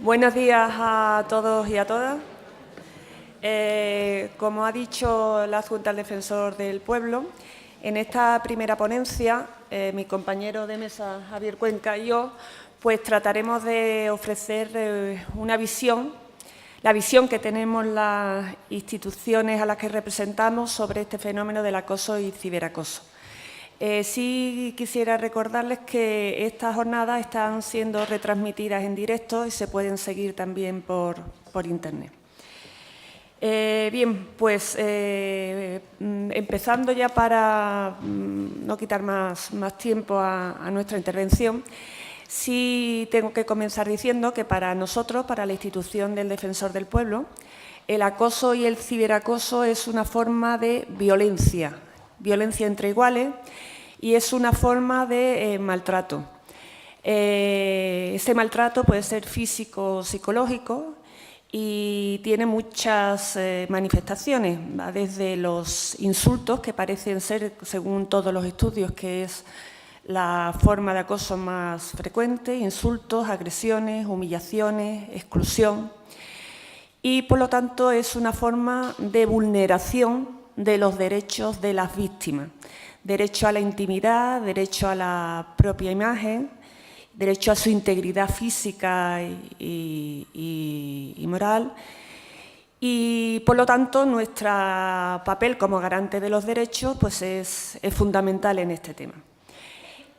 Buenos días a todos y a todas. Como ha dicho la Junta del Defensor del Pueblo, en esta primera ponencia, mi compañero de mesa, Javier Cuenca, y yo, pues trataremos de ofrecer una visión, la visión que tenemos las instituciones a las que representamos sobre este fenómeno del acoso y ciberacoso. Sí quisiera recordarles que estas jornadas están siendo retransmitidas en directo y se pueden seguir también por Internet. Bien, pues empezando ya para no quitar más tiempo a nuestra intervención, sí tengo que comenzar diciendo que para nosotros, para la institución del Defensor del Pueblo, el acoso y el ciberacoso es una forma de violencia entre iguales, y es una forma de maltrato. Ese maltrato puede ser físico o psicológico y tiene muchas manifestaciones, ¿va? Desde los insultos, que parecen ser, según todos los estudios, que es la forma de acoso más frecuente, insultos, agresiones, humillaciones, exclusión, y por lo tanto es una forma de vulneración de los derechos de las víctimas. Derecho a la intimidad, derecho a la propia imagen, derecho a su integridad física y moral. Y, por lo tanto, nuestro papel como garante de los derechos pues es fundamental en este tema.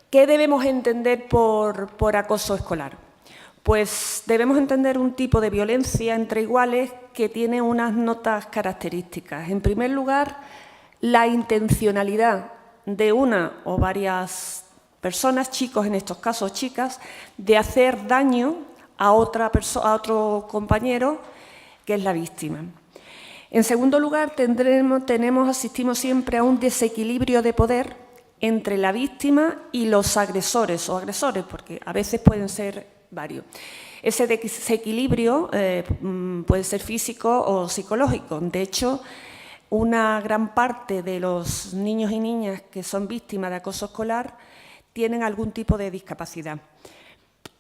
¿Qué debemos entender por acoso escolar? Pues debemos entender un tipo de violencia entre iguales que tiene unas notas características. En primer lugar, la intencionalidad de una o varias personas, chicos en estos casos, chicas, de hacer daño a otro compañero que es la víctima. En segundo lugar, asistimos siempre a un desequilibrio de poder entre la víctima y los agresores o agresores, porque a veces pueden ser varios. Ese desequilibrio puede ser físico o psicológico. De hecho, una gran parte de los niños y niñas que son víctimas de acoso escolar tienen algún tipo de discapacidad.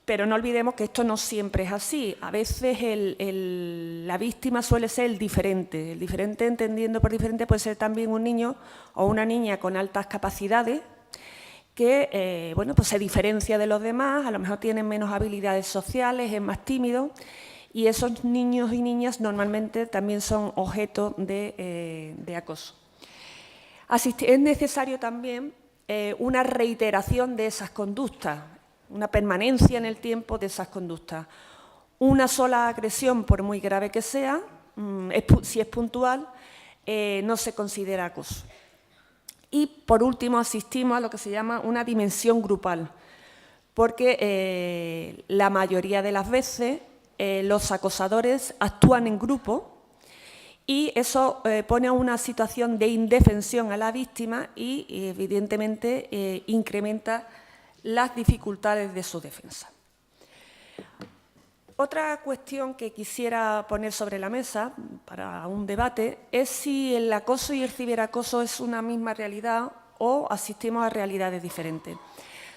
Pero no olvidemos que esto no siempre es así. A veces la víctima suele ser el diferente. El diferente, entendiendo por diferente, puede ser también un niño o una niña con altas capacidades que pues se diferencia de los demás, a lo mejor tienen menos habilidades sociales, es más tímido, y esos niños y niñas normalmente también son objeto de acoso. Es necesario también una reiteración de esas conductas, una permanencia en el tiempo de esas conductas. Una sola agresión, por muy grave que sea, si es puntual, no se considera acoso. Y, por último, asistimos a lo que se llama una dimensión grupal, porque la mayoría de las veces los acosadores actúan en grupo y eso pone a una situación de indefensión a la víctima y, evidentemente, incrementa las dificultades de su defensa. Otra cuestión que quisiera poner sobre la mesa para un debate es si el acoso y el ciberacoso es una misma realidad o asistimos a realidades diferentes.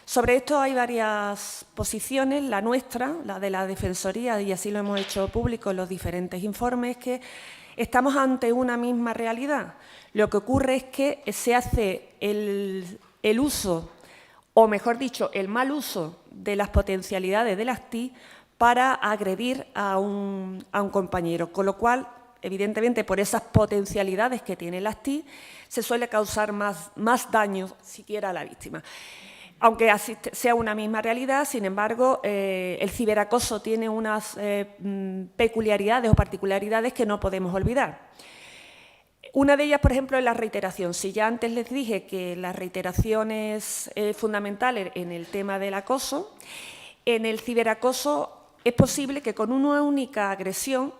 Sobre esto hay varias posiciones. La nuestra, la de la Defensoría, y así lo hemos hecho público en los diferentes informes, que estamos ante una misma realidad. Lo que ocurre es que se hace el uso, o mejor dicho, el mal uso de las potencialidades de las TIC para agredir a un compañero, con lo cual, evidentemente, por esas potencialidades que tienen las TIC, se suele causar más daño siquiera a la víctima. Aunque sea una misma realidad, sin embargo, el ciberacoso tiene unas peculiaridades o particularidades que no podemos olvidar. Una de ellas, por ejemplo, es la reiteración. Si ya antes les dije que la reiteración es fundamental en el tema del acoso, en el ciberacoso es posible que con una única agresión,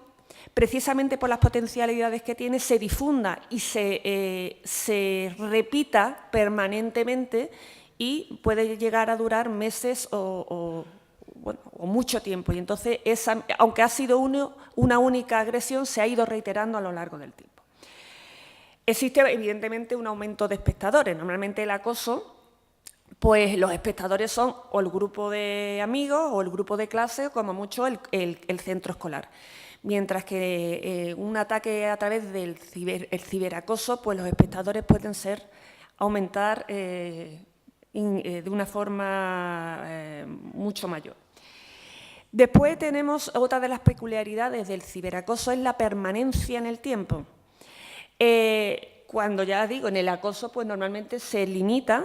precisamente por las potencialidades que tiene, se difunda y se repita permanentemente y puede llegar a durar meses o mucho tiempo. Y entonces, aunque ha sido una única agresión, se ha ido reiterando a lo largo del tiempo. Existe, evidentemente, un aumento de espectadores. Normalmente el acoso pues los espectadores son o el grupo de amigos o el grupo de clase o como mucho el centro escolar. Mientras que un ataque a través del ciberacoso, pues los espectadores pueden aumentar de una forma mucho mayor. Después tenemos otra de las peculiaridades del ciberacoso, es la permanencia en el tiempo. Cuando ya digo, en el acoso, pues normalmente se limita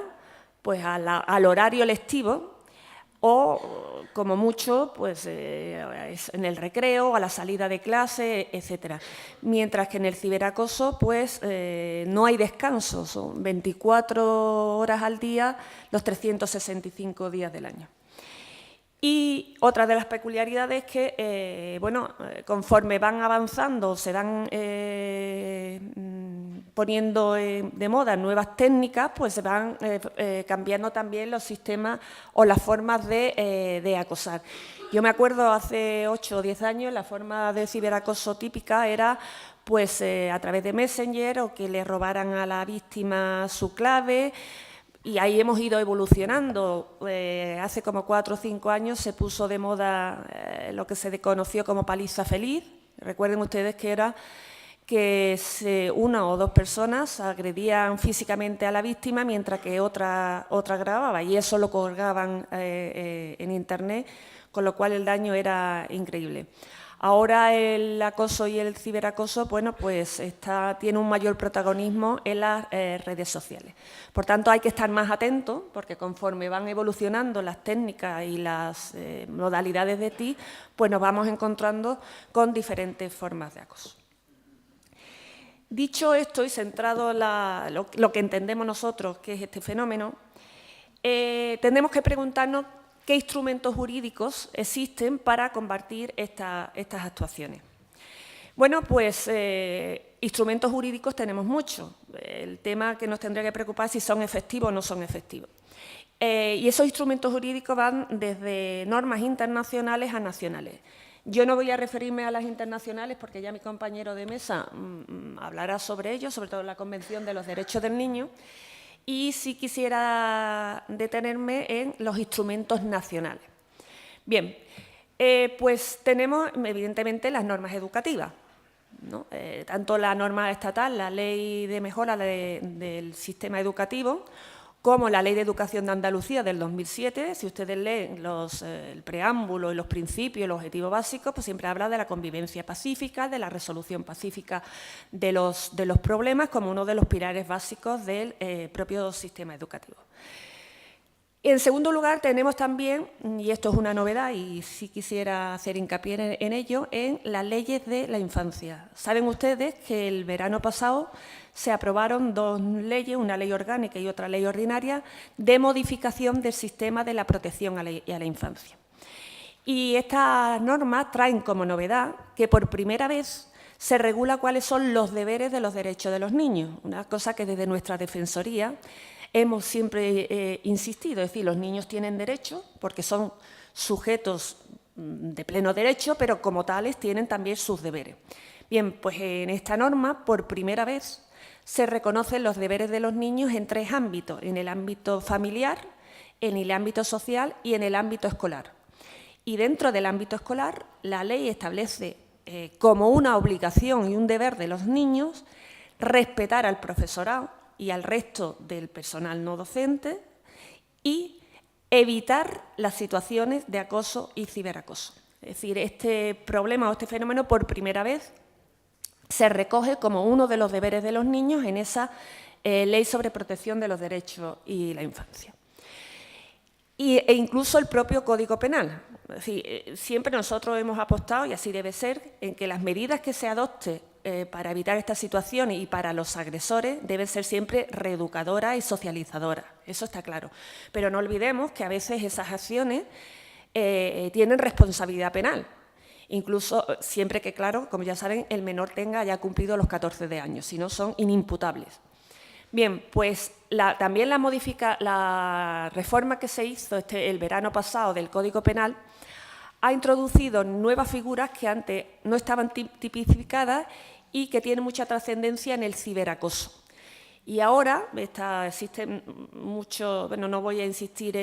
pues, al horario lectivo o, como mucho, pues en el recreo, a la salida de clase, etcétera. Mientras que en el ciberacoso, pues no hay descanso, son 24 horas al día, los 365 días del año. Y otra de las peculiaridades es que, conforme van avanzando, se van poniendo de moda nuevas técnicas, pues se van cambiando también los sistemas o las formas de acosar. Yo me acuerdo hace 8 o 10 años, la forma de ciberacoso típica era pues a través de Messenger o que le robaran a la víctima su clave. Y ahí hemos ido evolucionando. Hace como 4 o 5 años se puso de moda lo que se conoció como paliza feliz. Recuerden ustedes que era que una o dos personas agredían físicamente a la víctima mientras que otra grababa, y eso lo colgaban en Internet, con lo cual el daño era increíble. Ahora el acoso y el ciberacoso, bueno, pues tiene un mayor protagonismo en las redes sociales. Por tanto, hay que estar más atentos, porque conforme van evolucionando las técnicas y las modalidades de TIC, pues nos vamos encontrando con diferentes formas de acoso. Dicho esto y centrado en lo que entendemos nosotros que es este fenómeno, tenemos que preguntarnos qué instrumentos jurídicos existen para combatir estas actuaciones. Bueno, pues instrumentos jurídicos tenemos muchos. El tema que nos tendría que preocupar es si son efectivos o no son efectivos. Y esos instrumentos jurídicos van desde normas internacionales a nacionales. Yo no voy a referirme a las internacionales porque ya mi compañero de mesa hablará sobre ello, sobre todo la Convención de los Derechos del Niño. Y sí quisiera detenerme en los instrumentos nacionales. Bien, pues tenemos evidentemente las normas educativas, ¿no? Tanto la norma estatal, la Ley de Mejora del Sistema Educativo, como la Ley de Educación de Andalucía del 2007. Si ustedes leen el preámbulo y los principios y los objetivos básicos, pues siempre habla de la convivencia pacífica, de la resolución pacífica de los problemas como uno de los pilares básicos del propio sistema educativo. En segundo lugar, tenemos también, y esto es una novedad y sí quisiera hacer hincapié en ello, en las leyes de la infancia. Saben ustedes que el verano pasado se aprobaron 2 leyes, una ley orgánica y otra ley ordinaria, de modificación del sistema de la protección a la infancia. Y estas normas traen como novedad que por primera vez se regula cuáles son los deberes de los derechos de los niños, una cosa que desde nuestra Defensoría hemos siempre insistido, es decir, los niños tienen derecho porque son sujetos de pleno derecho, pero como tales tienen también sus deberes. Bien, pues en esta norma, por primera vez, se reconocen los deberes de los niños en 3 ámbitos, en el ámbito familiar, en el ámbito social y en el ámbito escolar. Y dentro del ámbito escolar, la ley establece como una obligación y un deber de los niños respetar al profesorado y al resto del personal no docente y evitar las situaciones de acoso y ciberacoso. Es decir, este problema o este fenómeno por primera vez se recoge como uno de los deberes de los niños en esa Ley sobre Protección de los Derechos y la Infancia. E incluso el propio Código Penal. Es decir, siempre nosotros hemos apostado, y así debe ser, en que las medidas que se adopten para evitar estas situaciones y para los agresores deben ser siempre reeducadoras y socializadoras. Eso está claro. Pero no olvidemos que a veces esas acciones tienen responsabilidad penal. Incluso siempre que, claro, como ya saben, el menor haya cumplido los 14 años, si no son inimputables. Bien, pues también la reforma que se hizo el verano pasado del Código Penal ha introducido nuevas figuras que antes no estaban tipificadas y que tienen mucha trascendencia en el ciberacoso. Y ahora existen muchos, bueno, no voy a insistir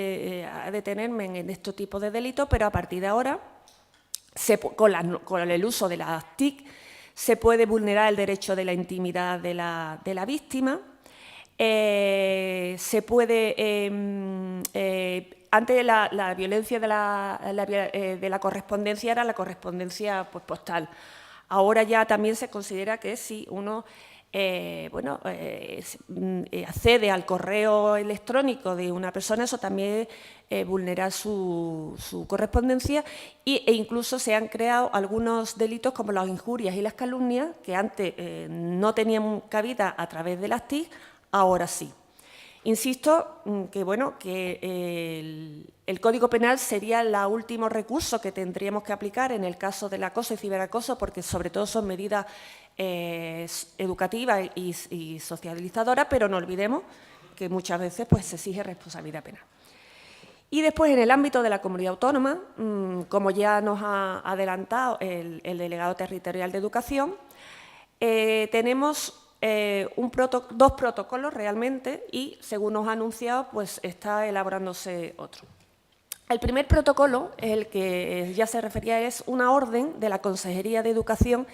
a detenerme en este tipo de delitos, pero a partir de ahora, con el uso de las TIC, se puede vulnerar el derecho de la intimidad de la víctima, se puede, antes la violencia de la correspondencia era la correspondencia pues, postal. Ahora ya también se considera que si uno accede al correo electrónico de una persona, eso también vulnera su correspondencia e incluso se han creado algunos delitos como las injurias y las calumnias que antes no tenían cabida a través de las TIC, ahora sí. Insisto que el Código Penal sería el último recurso que tendríamos que aplicar en el caso del acoso y ciberacoso, porque sobre todo son medidas educativas y socializadoras, pero no olvidemos que muchas veces pues, se exige responsabilidad penal. Y después, en el ámbito de la comunidad autónoma, como ya nos ha adelantado el delegado territorial de Educación, tenemos dos protocolos realmente y, según nos ha anunciado, pues está elaborándose otro. El primer protocolo, el que ya se refería, es una orden de la Consejería de Educación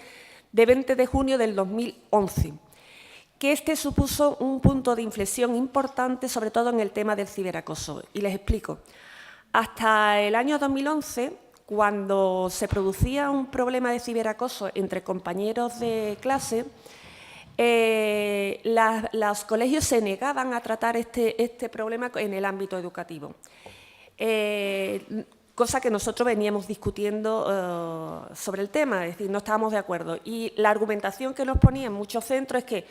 de 20 de junio del 2011, que supuso un punto de inflexión importante, sobre todo en el tema del ciberacoso. Y les explico. Hasta el año 2011, cuando se producía un problema de ciberacoso entre compañeros de clase, los colegios se negaban a tratar este problema en el ámbito educativo, cosa que nosotros veníamos discutiendo sobre el tema, es decir, no estábamos de acuerdo. Y la argumentación que nos ponían muchos centros es que,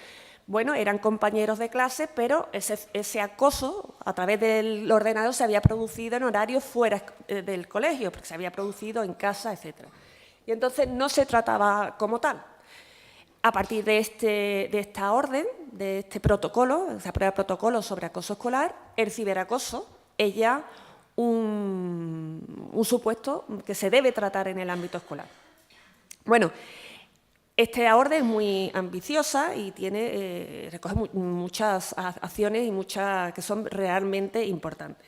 bueno, eran compañeros de clase, pero ese acoso a través del ordenador se había producido en horarios fuera del colegio, porque se había producido en casa, etc. Y entonces no se trataba como tal. A partir de esta orden, de este protocolo, se aprueba el protocolo sobre acoso escolar, el ciberacoso es ya un supuesto que se debe tratar en el ámbito escolar. Bueno, esta orden es muy ambiciosa y recoge muchas acciones y muchas que son realmente importantes.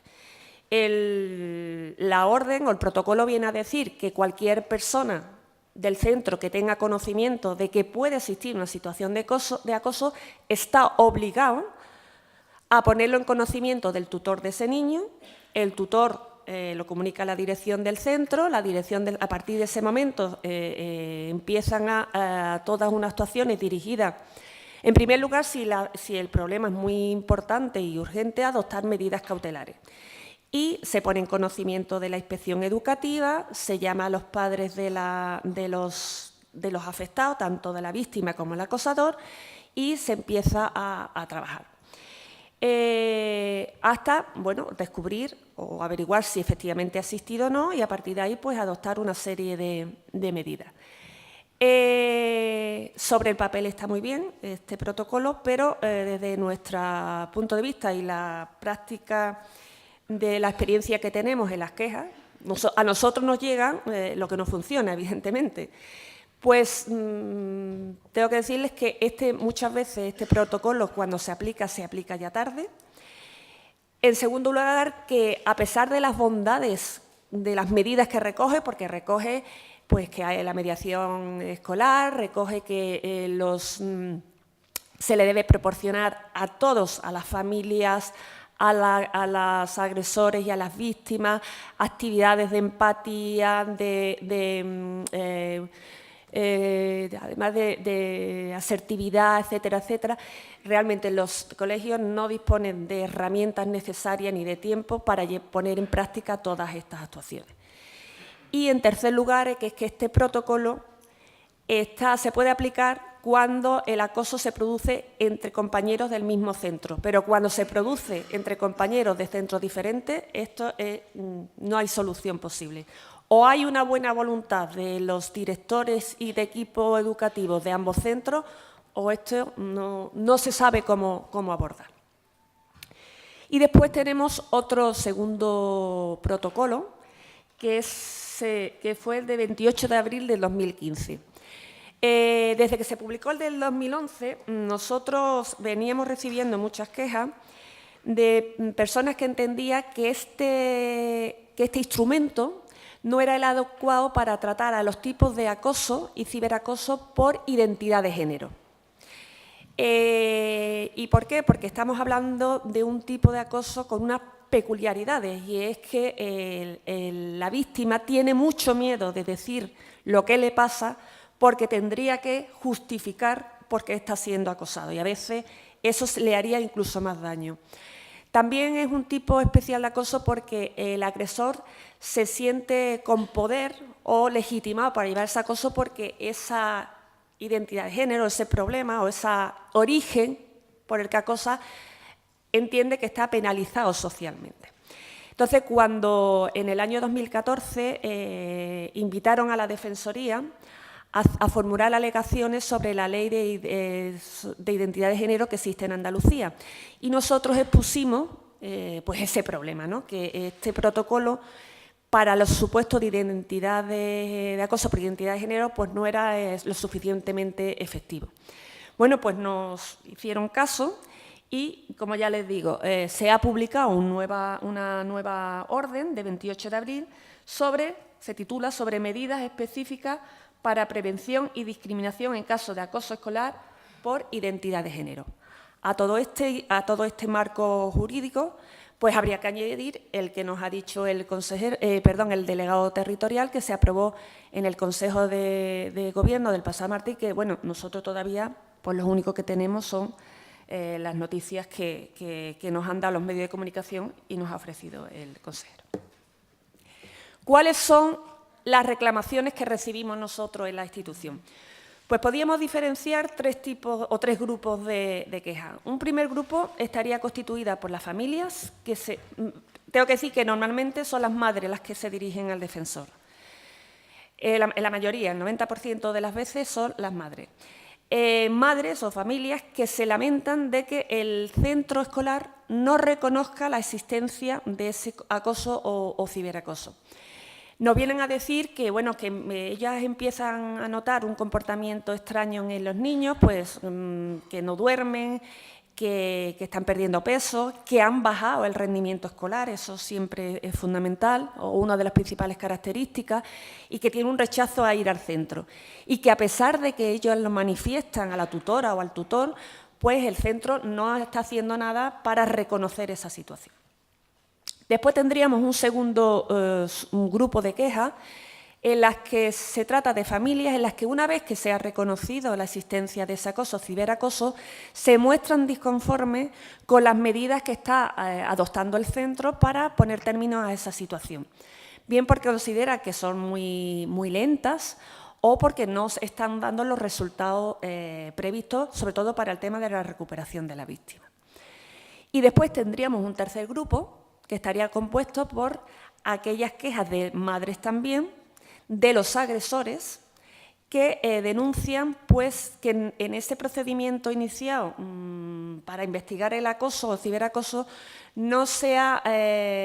La orden o el protocolo viene a decir que cualquier persona del centro que tenga conocimiento de que puede existir una situación de acoso está obligado a ponerlo en conocimiento del tutor de ese niño. El tutor lo comunica a la dirección del centro, a partir de ese momento empiezan a todas unas actuaciones dirigidas, en primer lugar, si el problema es muy importante y urgente, a adoptar medidas cautelares. Y se pone en conocimiento de la inspección educativa, se llama a los padres de los afectados, tanto de la víctima como el acosador, y se empieza a trabajar. Hasta, bueno, descubrir o averiguar si efectivamente ha existido o no, y a partir de ahí, pues, adoptar una serie de medidas. Sobre el papel está muy bien este protocolo, pero desde nuestro punto de vista y la práctica de la experiencia que tenemos en las quejas, a nosotros nos llega lo que no funciona, evidentemente. Pues tengo que decirles que muchas veces este protocolo, cuando se aplica ya tarde. En segundo lugar, que a pesar de las bondades de las medidas que recoge, porque recoge pues, que hay la mediación escolar, recoge que se le debe proporcionar a todos, a las familias, a los agresores y a las víctimas, actividades de empatía, además de asertividad, etcétera, etcétera. Realmente los colegios no disponen de herramientas necesarias ni de tiempo para poner en práctica todas estas actuaciones. Y en tercer lugar, que es que este protocolo se puede aplicar cuando el acoso se produce entre compañeros del mismo centro, pero cuando se produce entre compañeros de centros diferentes, no hay solución posible. O hay una buena voluntad de los directores y de equipos educativos de ambos centros, o esto no se sabe cómo abordar. Y después tenemos otro segundo protocolo, que fue el de 28 de abril del 2015. Desde que se publicó el del 2011, nosotros veníamos recibiendo muchas quejas de personas que entendían que este instrumento no era el adecuado para tratar a los tipos de acoso y ciberacoso por identidad de género. ¿Y por qué? Porque estamos hablando de un tipo de acoso con unas peculiaridades, y es que la víctima tiene mucho miedo de decir lo que le pasa porque tendría que justificar por qué está siendo acosado, y a veces eso le haría incluso más daño. También es un tipo especial de acoso porque el agresor se siente con poder o legitimado para llevar ese acoso porque esa identidad de género, ese problema o ese origen por el que acosa entiende que está penalizado socialmente. Entonces, cuando en el año 2014 invitaron a la Defensoría a formular alegaciones sobre la ley de identidad de género que existe en Andalucía, y nosotros expusimos pues ese problema, ¿no? Que este protocolo para los supuestos de identidad de acoso por identidad de género pues no era lo suficientemente efectivo. Bueno, pues nos hicieron caso y, como ya les digo, se ha publicado una nueva orden de 28 de abril se titula «Sobre medidas específicas para prevención y discriminación en caso de acoso escolar por identidad de género». A todo este marco jurídico, pues habría que añadir el que nos ha dicho el delegado territorial, que se aprobó en el Consejo de Gobierno del pasado martes, que, bueno, nosotros todavía, pues lo único que tenemos son las noticias que nos han dado los medios de comunicación y nos ha ofrecido el consejero. ¿Cuáles son las reclamaciones que recibimos nosotros en la institución? Pues podríamos diferenciar tres grupos de quejas. Un primer grupo estaría constituida por las familias, tengo que decir que normalmente son las madres las que se dirigen al defensor. En la mayoría, el 90% de las veces, son las madres. Madres o familias que se lamentan de que el centro escolar no reconozca la existencia de ese acoso o ciberacoso. Nos vienen a decir que, bueno, que ellas empiezan a notar un comportamiento extraño en los niños, pues que no duermen, que están perdiendo peso, que han bajado el rendimiento escolar, eso siempre es fundamental, o una de las principales características, y que tienen un rechazo a ir al centro. Y que a pesar de que ellos lo manifiestan a la tutora o al tutor, pues el centro no está haciendo nada para reconocer esa situación. Después tendríamos un segundo grupo de quejas en las que se trata de familias en las que, una vez que se ha reconocido la existencia de ese acoso, ciberacoso, se muestran disconformes con las medidas que está adoptando el centro para poner término a esa situación. Bien porque considera que son muy lentas o porque no están dando los resultados previstos, sobre todo para el tema de la recuperación de la víctima. Y después tendríamos un tercer grupo, que estaría compuesto por aquellas quejas de madres también, de los agresores, que denuncian pues, que en ese procedimiento iniciado para investigar el acoso o ciberacoso no se ha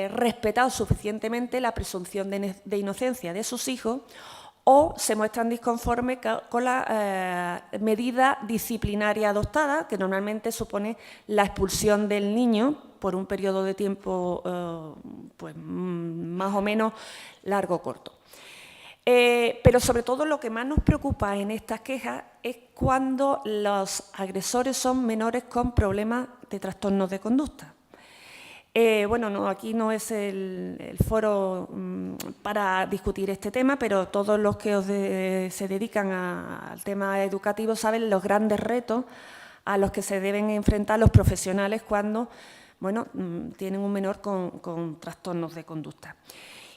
respetado suficientemente la presunción de inocencia de sus hijos, o se muestran disconformes con la medida disciplinaria adoptada, que normalmente supone la expulsión del niño por un periodo de tiempo pues, más o menos largo o corto. Pero sobre todo lo que más nos preocupa en estas quejas es cuando los agresores son menores con problemas de trastornos de conducta. Bueno, no, aquí no es el foro para discutir este tema, pero todos los que se dedican al tema educativo saben los grandes retos a los que se deben enfrentar los profesionales cuando, bueno, tienen un menor con trastornos de conducta.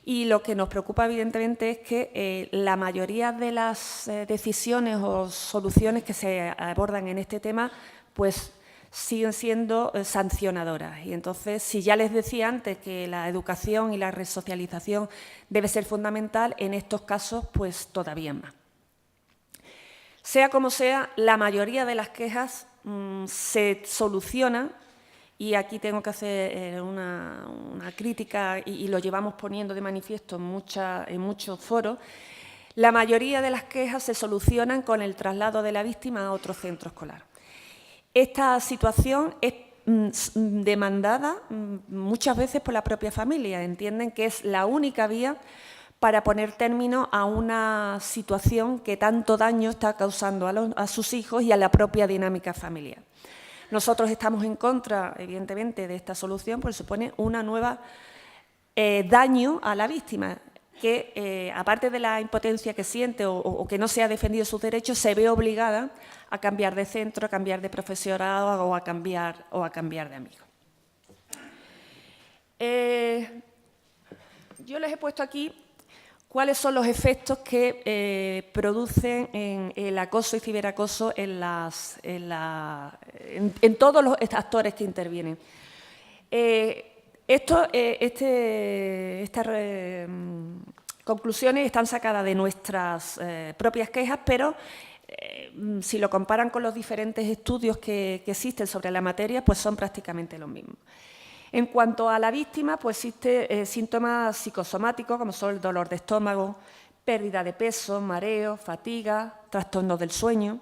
Y lo que nos preocupa, evidentemente, es que la mayoría de las decisiones o soluciones que se abordan en este tema, pues siguen siendo sancionadoras. Y entonces, si ya les decía antes que la educación y la resocialización debe ser fundamental, en estos casos, pues todavía más. Sea como sea, la mayoría de las quejas se solucionan, y aquí tengo que hacer una crítica y lo llevamos poniendo de manifiesto en muchos foros. La mayoría de las quejas se solucionan con el traslado de la víctima a otro centro escolar. Esta situación es demandada muchas veces por la propia familia. Entienden que es la única vía para poner término a una situación que tanto daño está causando a sus hijos y a la propia dinámica familiar. Nosotros estamos en contra, evidentemente, de esta solución, porque supone una nueva daño a la víctima, que, aparte de la impotencia que siente o que no se ha defendido sus derechos, se ve obligada a cambiar de centro, a cambiar de profesorado o a cambiar de amigo. Yo les he puesto aquí cuáles son los efectos que producen en el acoso y ciberacoso en todos los actores que intervienen. Estas conclusiones están sacadas de nuestras propias quejas, pero si lo comparan con los diferentes estudios que existen sobre la materia, pues son prácticamente los mismos. En cuanto a la víctima, pues existen síntomas psicosomáticos, como son el dolor de estómago, pérdida de peso, mareo, fatiga, trastornos del sueño.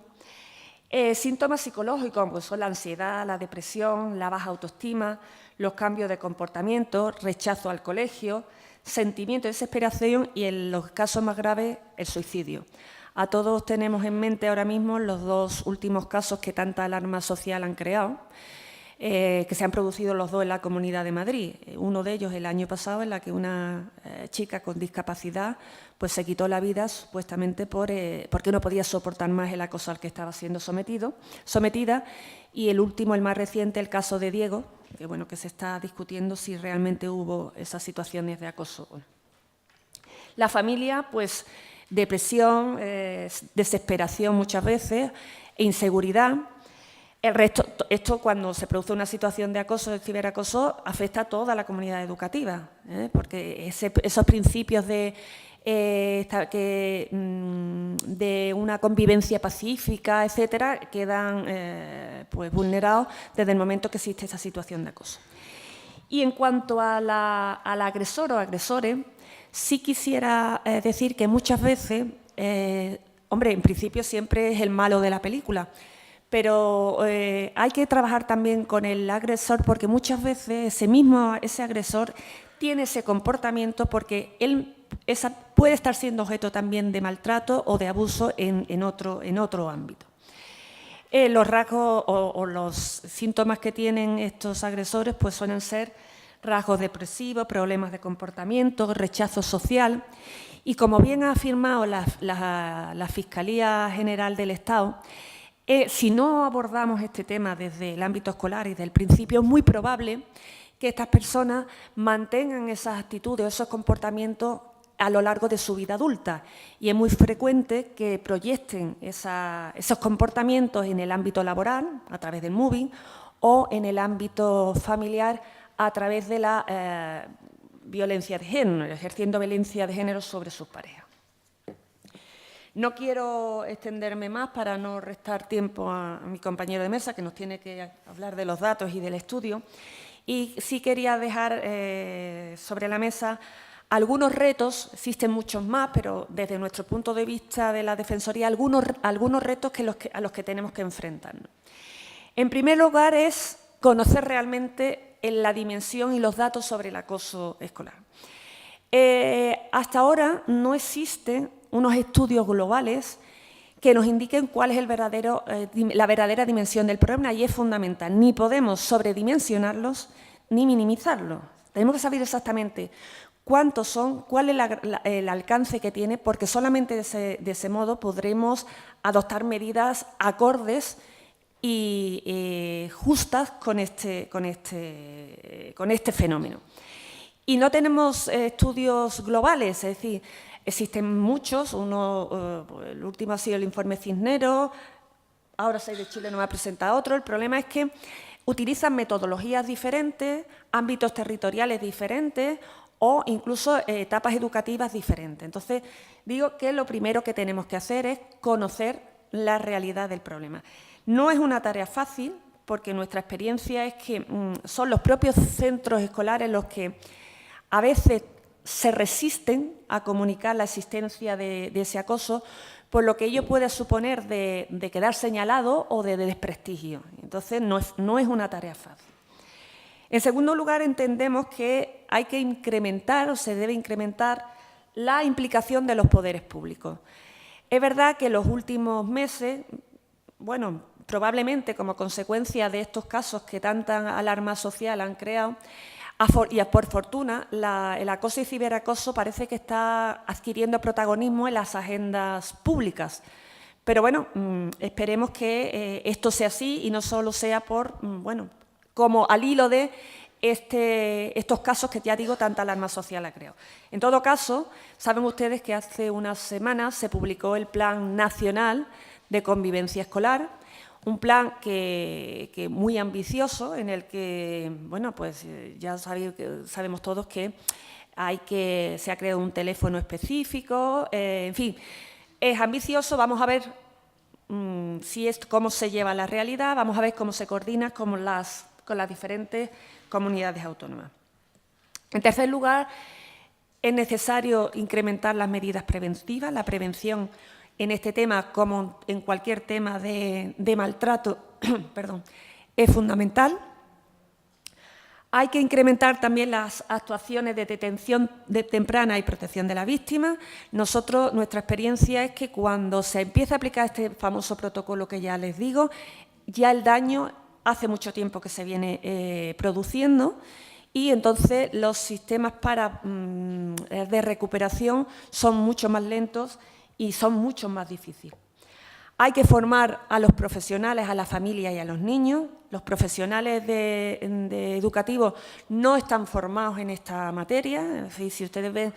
Síntomas psicológicos, como son la ansiedad, la depresión, la baja autoestima, los cambios de comportamiento, rechazo al colegio, sentimiento de desesperación y, en los casos más graves, el suicidio. A todos tenemos en mente ahora mismo los dos últimos casos que tanta alarma social han creado, que se han producido los dos en la Comunidad de Madrid. Uno de ellos el año pasado, en la que una chica con discapacidad pues se quitó la vida supuestamente porque no podía soportar más el acoso al que estaba siendo sometida. Y el último, el más reciente, el caso de Diego, que, bueno, que se está discutiendo si realmente hubo esas situaciones de acoso. La familia, pues, depresión, desesperación muchas veces, e inseguridad. El resto, esto, cuando se produce una situación de acoso, de ciberacoso, afecta a toda la comunidad educativa, porque esos principios de una convivencia pacífica, etcétera, quedan pues vulnerados desde el momento que existe esa situación de acoso. Y en cuanto al agresor o agresores, sí quisiera decir que muchas veces, hombre, en principio siempre es el malo de la película, pero hay que trabajar también con el agresor, porque muchas veces ese agresor tiene ese comportamiento porque él puede estar siendo objeto también de maltrato o de abuso en otro ámbito. Los rasgos o los síntomas que tienen estos agresores pues suelen ser rasgos depresivos, problemas de comportamiento, rechazo social. Y como bien ha afirmado la Fiscalía General del Estado, si no abordamos este tema desde el ámbito escolar y desde el principio, es muy probable que estas personas mantengan esas actitudes, esos comportamientos a lo largo de su vida adulta. Y es muy frecuente que proyecten esos comportamientos en el ámbito laboral, a través del mobbing, o en el ámbito familiar, a través de la violencia de género, ejerciendo violencia de género sobre sus parejas. No quiero extenderme más para no restar tiempo a mi compañero de mesa, que nos tiene que hablar de los datos y del estudio. Y sí quería dejar sobre la mesa algunos retos, existen muchos más, pero desde nuestro punto de vista de la Defensoría, algunos retos a los que tenemos que enfrentarnos. En primer lugar, es conocer realmente la dimensión y los datos sobre el acoso escolar. Hasta ahora no existen unos estudios globales que nos indiquen cuál es la verdadera dimensión del problema, y es fundamental. Ni podemos sobredimensionarlos ni minimizarlos. Tenemos que saber exactamente cuántos son, cuál es el alcance que tiene, porque solamente de ese modo podremos adoptar medidas acordes y justas con este fenómeno. Y no tenemos estudios globales, es decir, existen muchos, el último ha sido el informe Cisneros, ahora Save the Children nos ha presentado otro. El problema es que utilizan metodologías diferentes, ámbitos territoriales diferentes o incluso etapas educativas diferentes. Entonces, digo que lo primero que tenemos que hacer es conocer la realidad del problema. No es una tarea fácil, porque nuestra experiencia es que son los propios centros escolares los que a veces se resisten a comunicar la existencia de ese acoso, por lo que ello puede suponer de quedar señalado o de desprestigio. Entonces, no es una tarea fácil. En segundo lugar, entendemos que hay que incrementar o se debe incrementar la implicación de los poderes públicos. Es verdad que en los últimos meses, bueno, probablemente como consecuencia de estos casos que tanta alarma social han creado, y por fortuna, el acoso y ciberacoso parece que está adquiriendo protagonismo en las agendas públicas. Pero bueno, esperemos que esto sea así y no solo sea por, bueno, como al hilo de estos casos que, ya digo, tanta alarma social ha creado. En todo caso, saben ustedes que hace unas semanas se publicó el Plan Nacional de Convivencia Escolar, un plan que muy ambicioso, en el que, bueno, pues ya sabemos todos que se ha creado un teléfono específico, en fin, es ambicioso. Vamos a ver cómo se lleva a la realidad, vamos a ver cómo se coordina con las diferentes comunidades autónomas. En tercer lugar, es necesario incrementar las medidas preventivas, la prevención en este tema, como en cualquier tema de maltrato, perdón, es fundamental. Hay que incrementar también las actuaciones de detención temprana y protección de la víctima. Nuestra experiencia es que cuando se empieza a aplicar este famoso protocolo que ya les digo, ya el daño hace mucho tiempo que se viene produciendo, y entonces los sistemas de recuperación son mucho más lentos y son mucho más difíciles. Hay que formar a los profesionales, a la familia y a los niños. Los profesionales educativos no están formados en esta materia. Es decir, si ustedes ven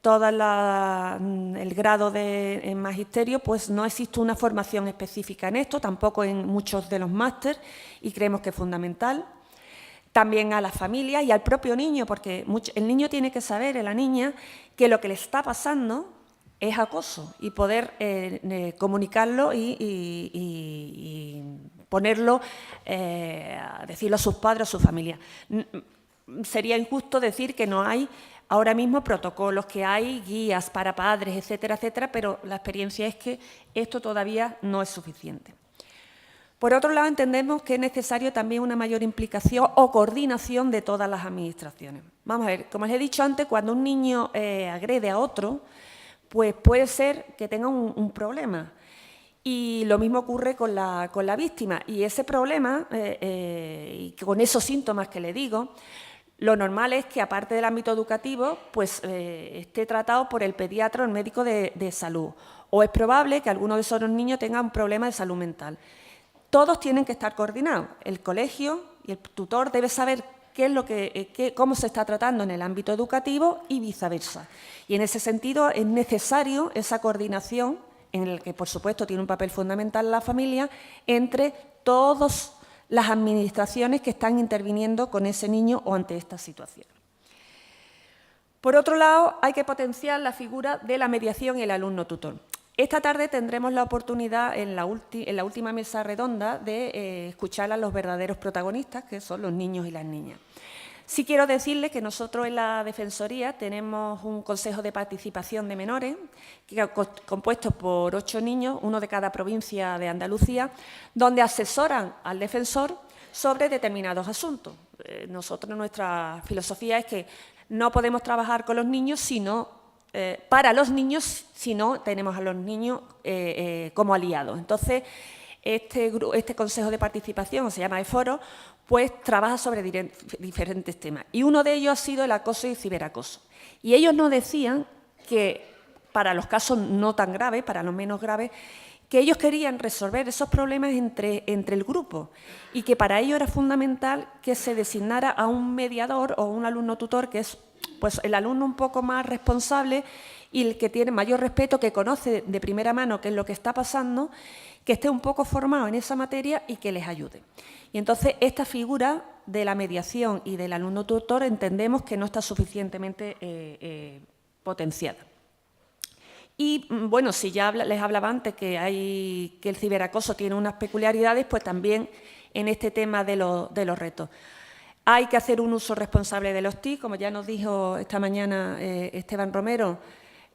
todo el grado de magisterio, pues no existe una formación específica en esto, tampoco en muchos de los másteres, y creemos que es fundamental. También a las familias y al propio niño, porque el niño tiene que saber, la niña, que lo que le está pasando es acoso, y poder comunicarlo y ponerlo, decirlo a sus padres, a su familia. Sería injusto decir que no hay ahora mismo protocolos, que hay guías para padres, etcétera, etcétera, pero la experiencia es que esto todavía no es suficiente. Por otro lado, entendemos que es necesario también una mayor implicación o coordinación de todas las administraciones. Vamos a ver, como les he dicho antes, cuando un niño agrede a otro, pues puede ser que tenga un problema. Y lo mismo ocurre con la víctima. Y ese problema, y con esos síntomas que le digo, lo normal es que, aparte del ámbito educativo, pues esté tratado por el pediatra o el médico de salud. O es probable que alguno de esos niños tenga un problema de salud mental. Todos tienen que estar coordinados. El colegio y el tutor debe saber cómo se está tratando en el ámbito educativo y viceversa. Y en ese sentido es necesario esa coordinación, en la que, por supuesto, tiene un papel fundamental la familia, entre todas las administraciones que están interviniendo con ese niño o ante esta situación. Por otro lado, hay que potenciar la figura de la mediación y el alumno tutor. Esta tarde tendremos la oportunidad, en la última mesa redonda, de escuchar a los verdaderos protagonistas, que son los niños y las niñas. Sí quiero decirles que nosotros en la Defensoría tenemos un Consejo de Participación de Menores, compuesto por 8 niños, uno de cada provincia de Andalucía, donde asesoran al defensor sobre determinados asuntos. Nuestra filosofía es que no podemos trabajar con los niños para los niños si no tenemos a los niños como aliados. Entonces, este Consejo de Participación, se llama EFORO, pues trabaja sobre diferentes temas. Y uno de ellos ha sido el acoso y ciberacoso. Y ellos nos decían que, para los casos no tan graves, para los menos graves, que ellos querían resolver esos problemas entre el grupo, y que para ello era fundamental que se designara a un mediador o un alumno tutor, que es pues el alumno un poco más responsable y el que tiene mayor respeto, que conoce de primera mano qué es lo que está pasando, que esté un poco formado en esa materia y que les ayude. Y entonces esta figura de la mediación y del alumno tutor entendemos que no está suficientemente potenciada. Y bueno, si ya les hablaba antes que el ciberacoso tiene unas peculiaridades, pues también en este tema de los retos. Hay que hacer un uso responsable de los TIC, como ya nos dijo esta mañana Esteban Romero.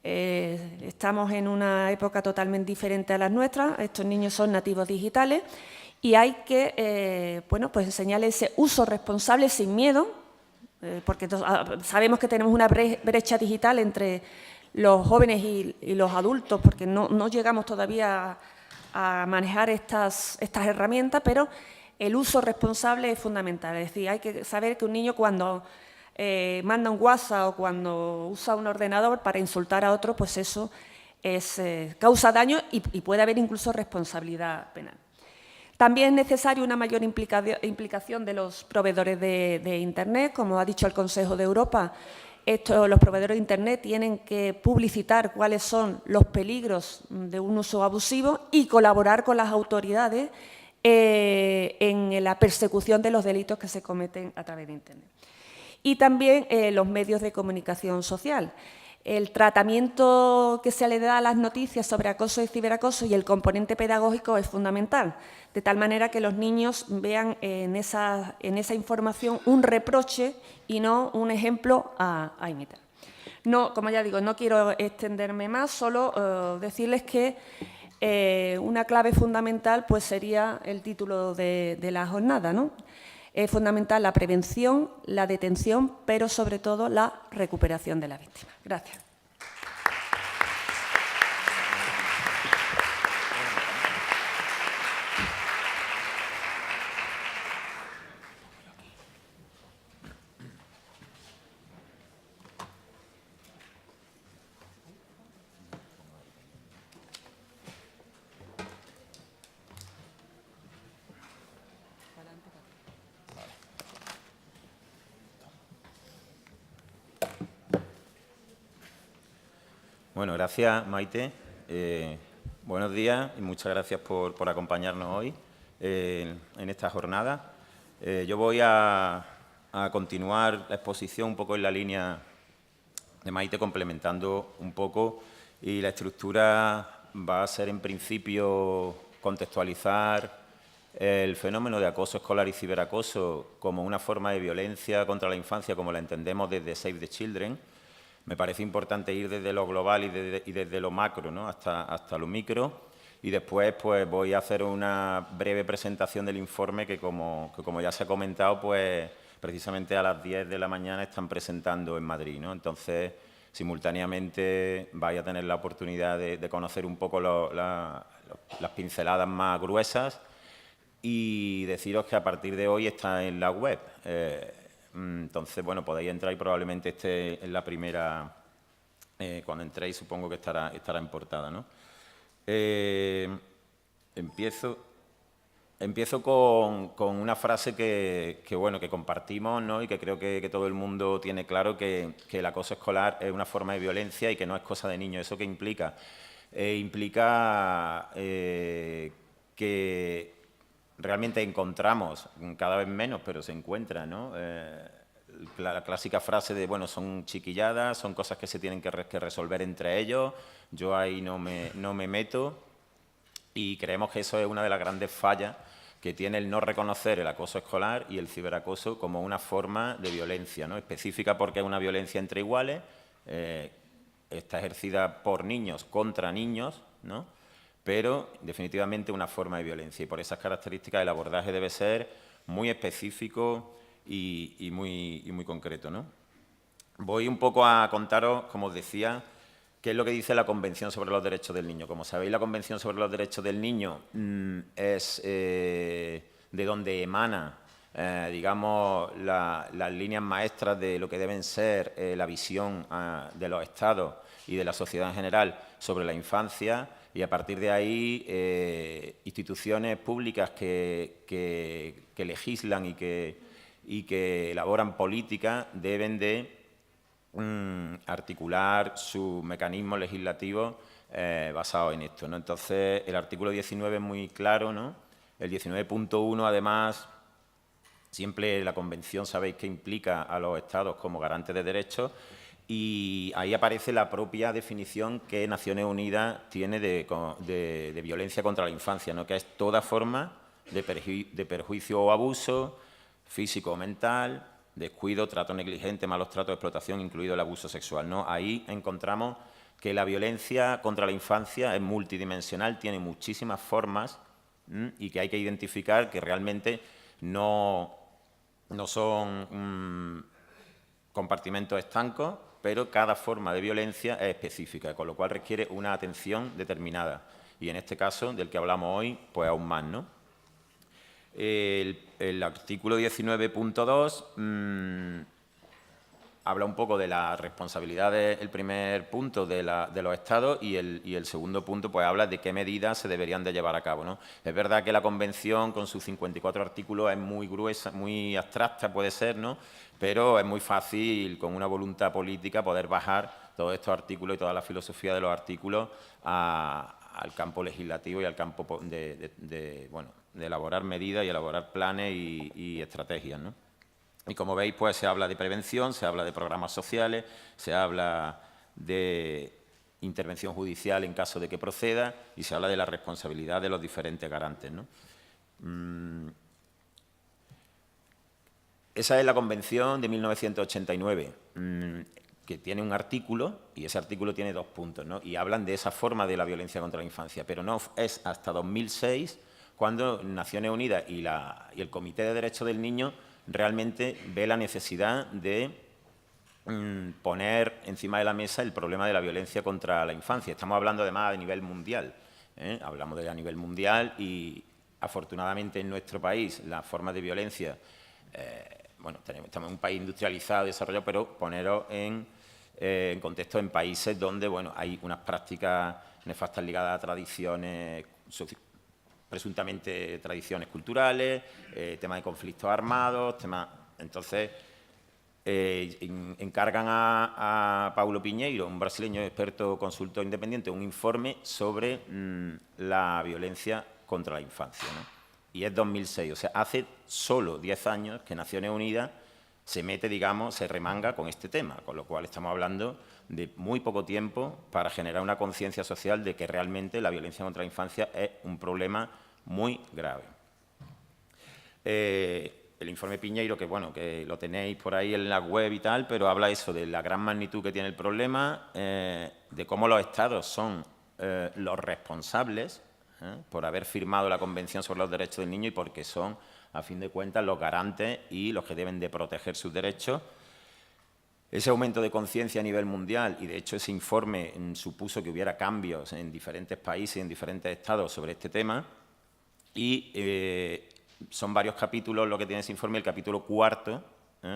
Estamos en una época totalmente diferente a las nuestras. Estos niños son nativos digitales y hay que bueno, pues enseñarles ese uso responsable sin miedo, porque sabemos que tenemos una brecha digital entre los jóvenes y los adultos, porque no llegamos todavía a manejar estas herramientas, pero el uso responsable es fundamental. Es decir, hay que saber que un niño cuando manda un WhatsApp o cuando usa un ordenador para insultar a otro, pues eso causa daño y puede haber incluso responsabilidad penal. También es necesaria una mayor implicación de los proveedores de Internet. Como ha dicho el Consejo de Europa, los proveedores de Internet tienen que publicitar cuáles son los peligros de un uso abusivo y colaborar con las autoridades en la persecución de los delitos que se cometen a través de Internet. Y también los medios de comunicación social. El tratamiento que se le da a las noticias sobre acoso y ciberacoso y el componente pedagógico es fundamental, de tal manera que los niños vean en esa información un reproche y no un ejemplo a imitar. No, como ya digo, no quiero extenderme más, solo decirles que una clave fundamental pues, sería el título de la jornada, ¿no? Es fundamental la prevención, la detención, pero sobre todo la recuperación de la víctima. Gracias. Bueno, gracias, Maite. Buenos días y muchas gracias por acompañarnos hoy en esta jornada. Yo voy a continuar la exposición un poco en la línea de Maite, complementando un poco, y la estructura va a ser, en principio, contextualizar el fenómeno de acoso escolar y ciberacoso como una forma de violencia contra la infancia, como la entendemos desde Save the Children. Me parece importante ir desde lo global y desde lo macro, ¿no? hasta lo micro, y después pues, voy a hacer una breve presentación del informe que como ya se ha comentado, pues, precisamente a las 10 de la mañana están presentando en Madrid, ¿no? Entonces, simultáneamente vais a tener la oportunidad de conocer un poco las pinceladas más gruesas y deciros que a partir de hoy está en la web. Entonces, bueno, podéis entrar y probablemente esté en la primera, cuando entréis supongo que estará en portada, ¿no? Empiezo con una frase que compartimos, ¿no? Y que creo que todo el mundo tiene claro, que el acoso escolar es una forma de violencia y que no es cosa de niños. ¿Eso qué implica? Implica que realmente encontramos, cada vez menos, pero se encuentra, ¿no? La clásica frase de, bueno, son chiquilladas, son cosas que se tienen que resolver entre ellos, yo ahí no me meto, y creemos que eso es una de las grandes fallas que tiene el no reconocer el acoso escolar y el ciberacoso como una forma de violencia, ¿no? Específica, porque es una violencia entre iguales, está ejercida por niños contra niños, ¿no? Pero definitivamente una forma de violencia, y por esas características el abordaje debe ser muy específico y muy concreto, ¿no? Voy un poco a contaros, como os decía, qué es lo que dice la Convención sobre los Derechos del Niño. Como sabéis, la Convención sobre los Derechos del Niño es de donde emana, digamos, las líneas maestras de lo que deben ser la visión de los Estados y de la sociedad en general sobre la infancia. Y a partir de ahí, instituciones públicas que legislan y que elaboran políticas deben de articular sus mecanismos legislativos basados en esto, ¿no? Entonces, el artículo 19 es muy claro, ¿no? El 19.1, además, siempre la Convención sabéis que implica a los Estados como garantes de derechos, y ahí aparece la propia definición que Naciones Unidas tiene de violencia contra la infancia, ¿no? Que es toda forma de perjuicio o abuso físico o mental, descuido, trato negligente, malos tratos, explotación, incluido el abuso sexual, ¿no? Ahí encontramos que la violencia contra la infancia es multidimensional, tiene muchísimas formas y que hay que identificar que realmente no son compartimentos estancos, pero cada forma de violencia es específica, con lo cual requiere una atención determinada. Y en este caso, del que hablamos hoy, pues aún más, ¿no? El artículo 19.2 habla un poco de la responsabilidad el primer punto de los Estados y el segundo punto pues habla de qué medidas se deberían de llevar a cabo, ¿no? Es verdad que la Convención con sus 54 artículos es muy gruesa, muy abstracta puede ser, ¿no? Pero es muy fácil con una voluntad política poder bajar todos estos artículos y toda la filosofía de los artículos al campo legislativo y al campo de elaborar medidas y elaborar planes y estrategias, ¿no? Y como veis, pues se habla de prevención, se habla de programas sociales, se habla de intervención judicial en caso de que proceda y se habla de la responsabilidad de los diferentes garantes, ¿no? Esa es la Convención de 1989, que tiene un artículo y ese artículo tiene 2 puntos, ¿no? Y hablan de esa forma de la violencia contra la infancia, pero no es hasta 2006 cuando Naciones Unidas y el Comité de Derechos del Niño realmente ve la necesidad de poner encima de la mesa el problema de la violencia contra la infancia. Estamos hablando además a nivel mundial, hablamos a nivel mundial y afortunadamente en nuestro país las formas de violencia, estamos en un país industrializado, desarrollado, pero poneros en contexto en países donde hay unas prácticas nefastas ligadas a tradiciones presuntamente tradiciones culturales, temas de conflictos armados, entonces encargan a Paulo Piñeiro, un brasileño experto consultor independiente, un informe sobre la violencia contra la infancia, ¿no? Y es 2006, o sea, hace solo 10 años que Naciones Unidas se mete, digamos, se remanga con este tema, con lo cual estamos hablando de muy poco tiempo para generar una conciencia social de que realmente la violencia contra la infancia es un problema muy grave. El informe Piñeiro, que lo tenéis por ahí en la web y tal, pero habla eso de la gran magnitud que tiene el problema, de cómo los Estados son los responsables por haber firmado la Convención sobre los Derechos del Niño y porque son, a fin de cuentas, los garantes y los que deben de proteger sus derechos. Ese aumento de conciencia a nivel mundial, y de hecho ese informe supuso que hubiera cambios en diferentes países y en diferentes estados sobre este tema, y son varios capítulos lo que tiene ese informe. El capítulo 4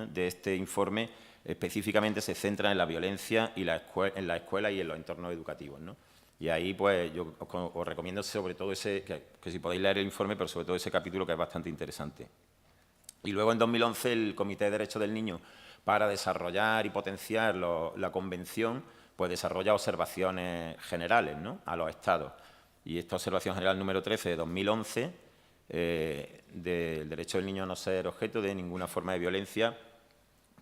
de este informe específicamente se centra en la violencia y en la escuela y en los entornos educativos, ¿no? Y ahí pues yo os recomiendo sobre todo que si podéis leer el informe, pero sobre todo ese capítulo que es bastante interesante. Y luego en 2011 el Comité de Derechos del Niño, para desarrollar y potenciar la Convención, pues desarrolla observaciones generales, ¿no?, a los Estados. Y esta observación general número 13 de 2011, del derecho del niño a no ser objeto de ninguna forma de violencia,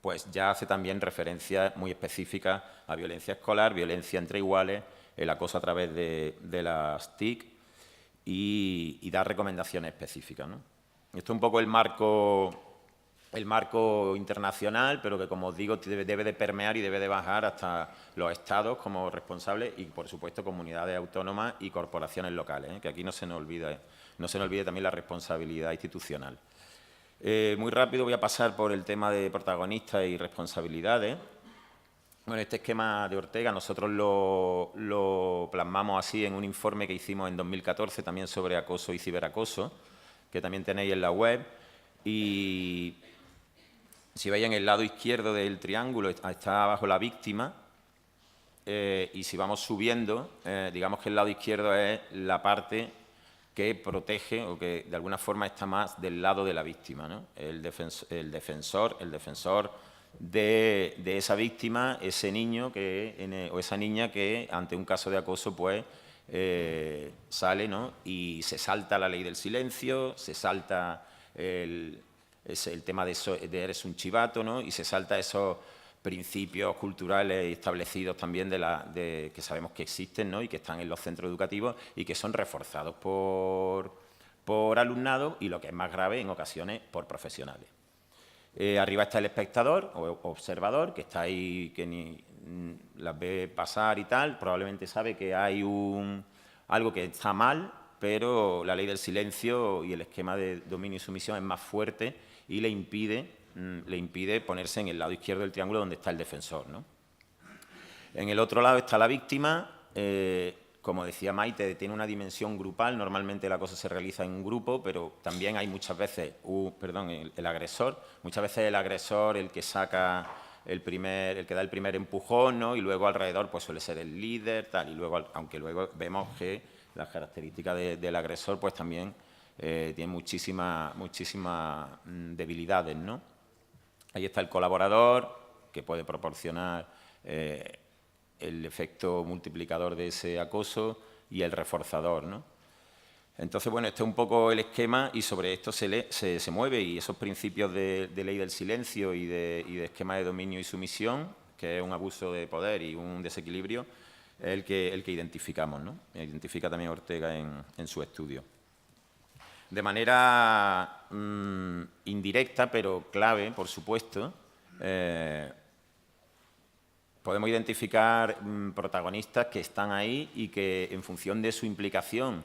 pues ya hace también referencia muy específica a violencia escolar, violencia entre iguales, el acoso a través de las TIC y da recomendaciones específicas, ¿no? Esto es un poco el marco internacional, pero que, como os digo, debe de permear y debe de bajar hasta los Estados como responsables y, por supuesto, comunidades autónomas y corporaciones locales, que aquí no se nos olvide también la responsabilidad institucional. Muy rápido voy a pasar por el tema de protagonistas y responsabilidades. Bueno, este esquema de Ortega nosotros lo plasmamos así en un informe que hicimos en 2014 también sobre acoso y ciberacoso, que también tenéis en la web. Y si veis en el lado izquierdo del triángulo está abajo la víctima, y si vamos subiendo, digamos que el lado izquierdo es la parte que protege o que de alguna forma está más del lado de la víctima, ¿no? El defensor de esa víctima, ese niño o esa niña que ante un caso de acoso pues sale, ¿no?, y se salta la ley del silencio, se salta el tema de eres un chivato, ¿no?, y se salta esos principios culturales establecidos también que sabemos que existen, ¿no?, y que están en los centros educativos y que son reforzados por alumnado y, lo que es más grave, en ocasiones por profesionales. Arriba está el espectador o observador, que está ahí, que las ve pasar y tal, probablemente sabe que hay algo que está mal, pero la ley del silencio y el esquema de dominio y sumisión es más fuerte y le impide ponerse en el lado izquierdo del triángulo donde está el defensor, ¿no? En el otro lado está la víctima. Como decía Maite, tiene una dimensión grupal. Normalmente el acoso se realiza en un grupo, pero también hay muchas veces, el agresor. Muchas veces el agresor el que saca el que da el primer empujón, ¿no? Y luego alrededor pues suele ser el líder, tal. Y luego, aunque luego vemos que las características del agresor pues también tienen muchísimas debilidades, ¿no? Ahí está el colaborador, que puede proporcionar el efecto multiplicador de ese acoso, y el reforzador, ¿no? Entonces, bueno, este es un poco el esquema y sobre esto se mueve, y esos principios de ley del silencio y de esquema de dominio y sumisión, que es un abuso de poder y un desequilibrio, es el que identificamos, ¿no? Identifica también Ortega en su estudio. De manera indirecta, pero clave, por supuesto, podemos identificar protagonistas que están ahí y que, en función de su implicación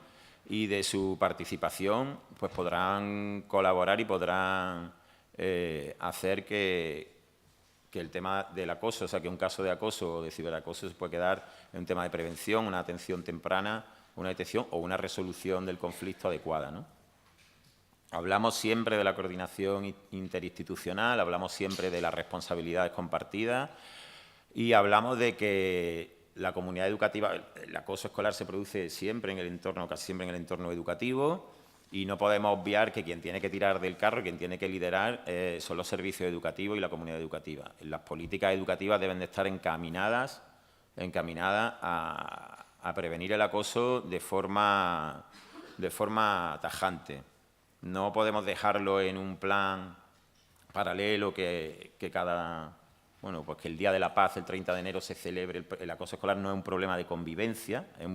y de su participación, pues podrán colaborar y podrán hacer que el tema del acoso, o sea, que un caso de acoso o de ciberacoso se puede quedar en un tema de prevención, una atención temprana, una detección o una resolución del conflicto adecuada, ¿no? Hablamos siempre de la coordinación interinstitucional, hablamos siempre de las responsabilidades compartidas y hablamos de que la comunidad educativa, el acoso escolar se produce siempre en el entorno, casi siempre en el entorno educativo, y no podemos obviar que quien tiene que tirar del carro, quien tiene que liderar, son los servicios educativos y la comunidad educativa. Las políticas educativas deben de estar encaminadas a prevenir el acoso de forma tajante. No podemos dejarlo en un plan paralelo que que el Día de la Paz, el 30 de enero, se celebre. El acoso escolar no es un problema de convivencia, es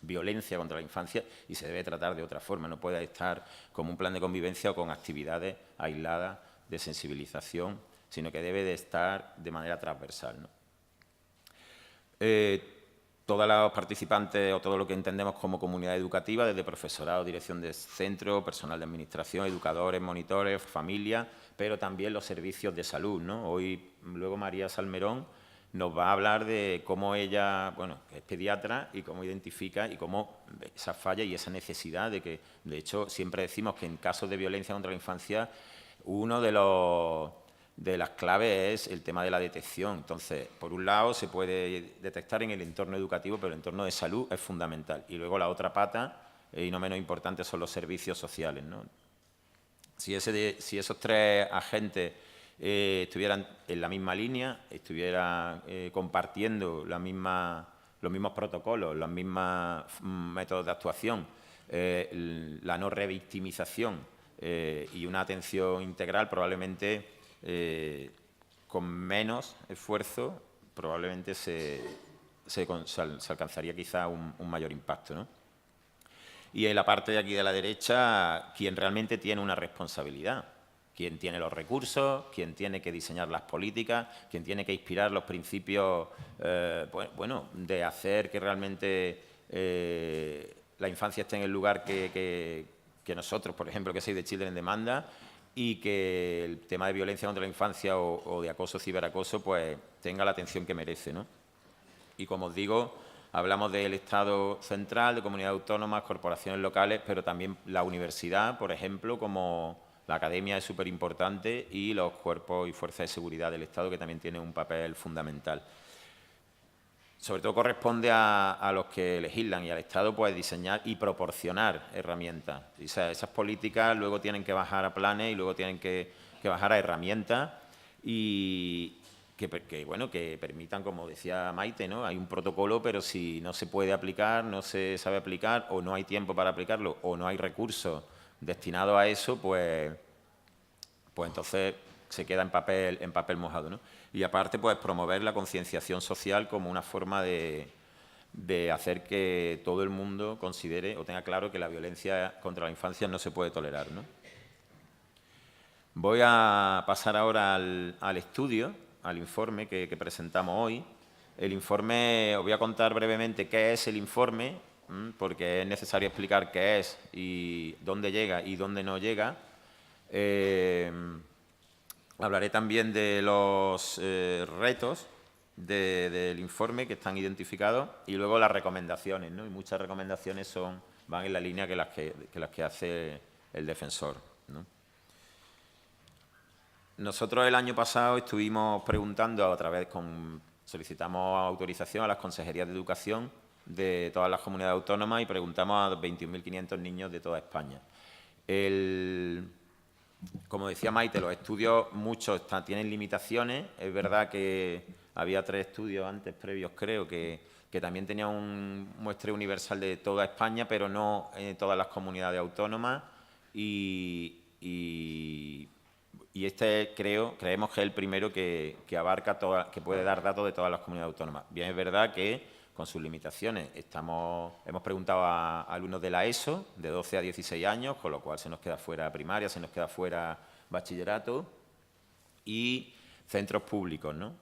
violencia contra la infancia, y se debe tratar de otra forma. No puede estar como un plan de convivencia o con actividades aisladas de sensibilización, sino que debe de estar de manera transversal, ¿no? Todos los participantes, o todo lo que entendemos como comunidad educativa, desde profesorado, dirección de centro, personal de administración, educadores, monitores, familia, pero también los servicios de salud, ¿no? Luego María Salmerón nos va a hablar de cómo ella, es pediatra, y cómo identifica y cómo esa falla y esa necesidad de que, de hecho, siempre decimos que en casos de violencia contra la infancia, uno de las claves es el tema de la detección. Entonces, por un lado, se puede detectar en el entorno educativo, pero el entorno de salud es fundamental. Y luego la otra pata, y no menos importante, son los servicios sociales, ¿no? Si esos tres agentes estuvieran en la misma línea, estuvieran compartiendo los mismos protocolos, los mismos métodos de actuación, la no revictimización y una atención integral, probablemente con menos esfuerzo, probablemente se alcanzaría quizá un mayor impacto, ¿no? Y en la parte de aquí de la derecha, quien realmente tiene una responsabilidad, quien tiene los recursos, quien tiene que diseñar las políticas, quien tiene que inspirar los principios, de hacer que realmente la infancia esté en el lugar que nosotros, por ejemplo, que soy de Children en Demanda, y que el tema de violencia contra la infancia o de acoso, ciberacoso, pues tenga la atención que merece, ¿no? Y como os digo, hablamos del Estado central, de comunidades autónomas, corporaciones locales, pero también la universidad, por ejemplo, como la academia es súper importante, y los cuerpos y fuerzas de seguridad del Estado, que también tienen un papel fundamental. Sobre todo corresponde a los que legislan y al Estado, pues diseñar y proporcionar herramientas. O sea, esas políticas luego tienen que bajar a planes y luego tienen que bajar a herramientas y que permitan, como decía Maite, ¿no? Hay un protocolo, pero si no se puede aplicar, no se sabe aplicar, o no hay tiempo para aplicarlo, o no hay recursos destinados a eso, pues entonces se queda en papel mojado, ¿no? Y aparte, pues promover la concienciación social como una forma de hacer que todo el mundo considere o tenga claro que la violencia contra la infancia no se puede tolerar, ¿no? Voy a pasar ahora al estudio, al informe que presentamos hoy. El informe, os voy a contar brevemente qué es el informe, porque es necesario explicar qué es y dónde llega y dónde no llega. Hablaré también de los retos del informe que están identificados y luego las recomendaciones, ¿no? Y muchas recomendaciones van en la línea que las que hace el defensor, ¿no? Nosotros el año pasado estuvimos preguntando solicitamos autorización a las consejerías de educación de todas las comunidades autónomas y preguntamos a 21.500 niños de toda España. Como decía Maite, los estudios, muchos tienen limitaciones. Es verdad que había 3 estudios antes, previos creo, que también tenían un muestreo universal de toda España, pero no en todas las comunidades autónomas. Y este creemos que es el primero que abarca que puede dar datos de todas las comunidades autónomas. Bien, es verdad que con sus limitaciones hemos preguntado a alumnos de la ESO, de 12 a 16 años, con lo cual se nos queda fuera primaria, se nos queda fuera bachillerato y centros públicos, ¿no?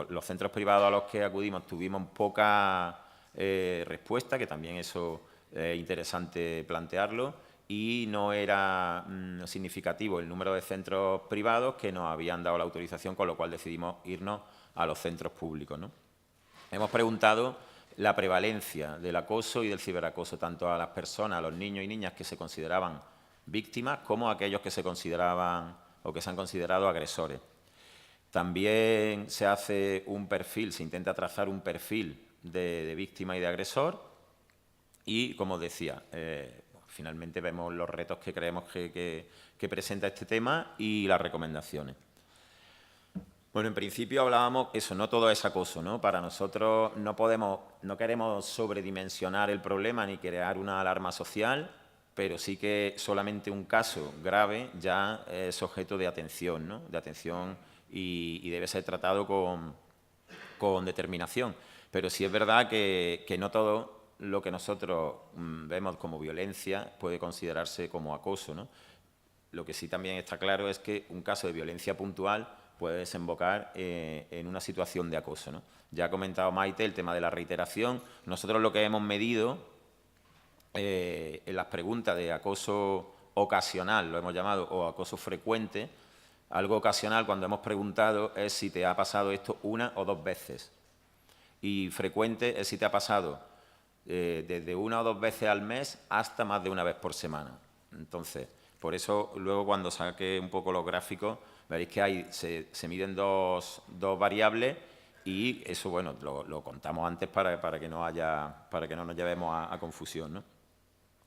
Los centros privados a los que acudimos tuvimos poca respuesta, que también eso es interesante plantearlo. Y no era significativo el número de centros privados que nos habían dado la autorización, con lo cual decidimos irnos a los centros públicos, ¿no? Hemos preguntado la prevalencia del acoso y del ciberacoso, tanto a las personas, a los niños y niñas que se consideraban víctimas, como a aquellos que se consideraban o que se han considerado agresores. También se hace un perfil, se intenta trazar un perfil de víctima y de agresor y, como os decía, finalmente vemos los retos que creemos que presenta este tema y las recomendaciones. Bueno, en principio hablábamos, eso, no todo es acoso, ¿no? Para nosotros no queremos sobredimensionar el problema ni crear una alarma social, pero sí que solamente un caso grave ya es objeto de atención, ¿no? De atención y debe ser tratado con determinación. Pero sí es verdad que no todo lo que nosotros vemos como violencia puede considerarse como acoso, ¿no? Lo que sí también está claro es que un caso de violencia puntual puede desembocar en una situación de acoso, ¿no? Ya ha comentado Maite el tema de la reiteración. Nosotros lo que hemos medido en las preguntas de acoso ocasional, lo hemos llamado, o acoso frecuente, algo ocasional cuando hemos preguntado es si te ha pasado esto 1 o 2 veces. Y frecuente es si te ha pasado desde 1 o 2 veces al mes hasta más de 1 vez por semana. Entonces, por eso luego cuando saque un poco los gráficos veréis que se miden dos variables y eso, bueno, lo contamos antes para que no nos llevemos a confusión, ¿no?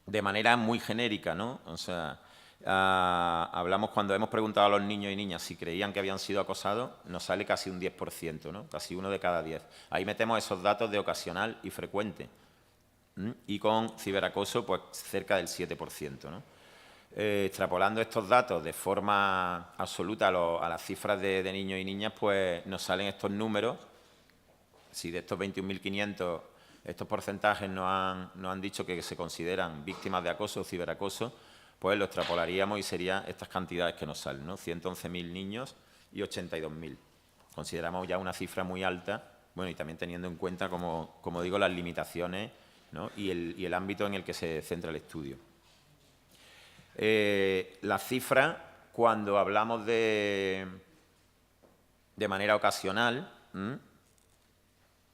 De manera muy genérica, ¿no? O sea, hablamos cuando hemos preguntado a los niños y niñas si creían que habían sido acosados, nos sale casi un 10%, ¿no? Casi 1 de cada 10. Ahí metemos esos datos de ocasional y frecuente. Y con ciberacoso, pues cerca del 7%, ¿no? Extrapolando estos datos de forma absoluta a las cifras de niños y niñas, pues nos salen estos números. Si de estos 21.500 estos porcentajes nos han dicho que se consideran víctimas de acoso o ciberacoso, pues lo extrapolaríamos y serían estas cantidades que nos salen, ¿no? 111.000 niños y 82.000. Consideramos ya una cifra muy alta, bueno, y también teniendo en cuenta, como digo, las limitaciones, ¿no? y el ámbito en el que se centra el estudio. Las cifras, cuando hablamos de manera ocasional,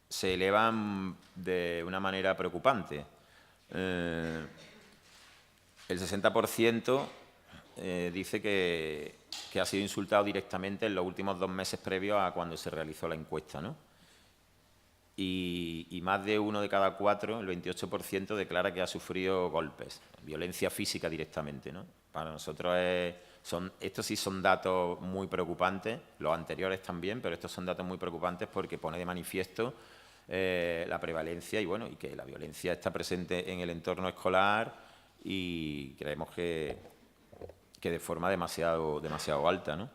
se elevan de una manera preocupante. El 60% dice que ha sido insultado directamente en los últimos 2 meses previos a cuando se realizó la encuesta, ¿no? Y más de 1 de cada 4, el 28%, declara que ha sufrido golpes, violencia física directamente, ¿no? Para nosotros estos sí son datos muy preocupantes, los anteriores también, pero estos son datos muy preocupantes porque pone de manifiesto la prevalencia y, bueno, y que la violencia está presente en el entorno escolar y creemos que de forma demasiado alta, ¿no?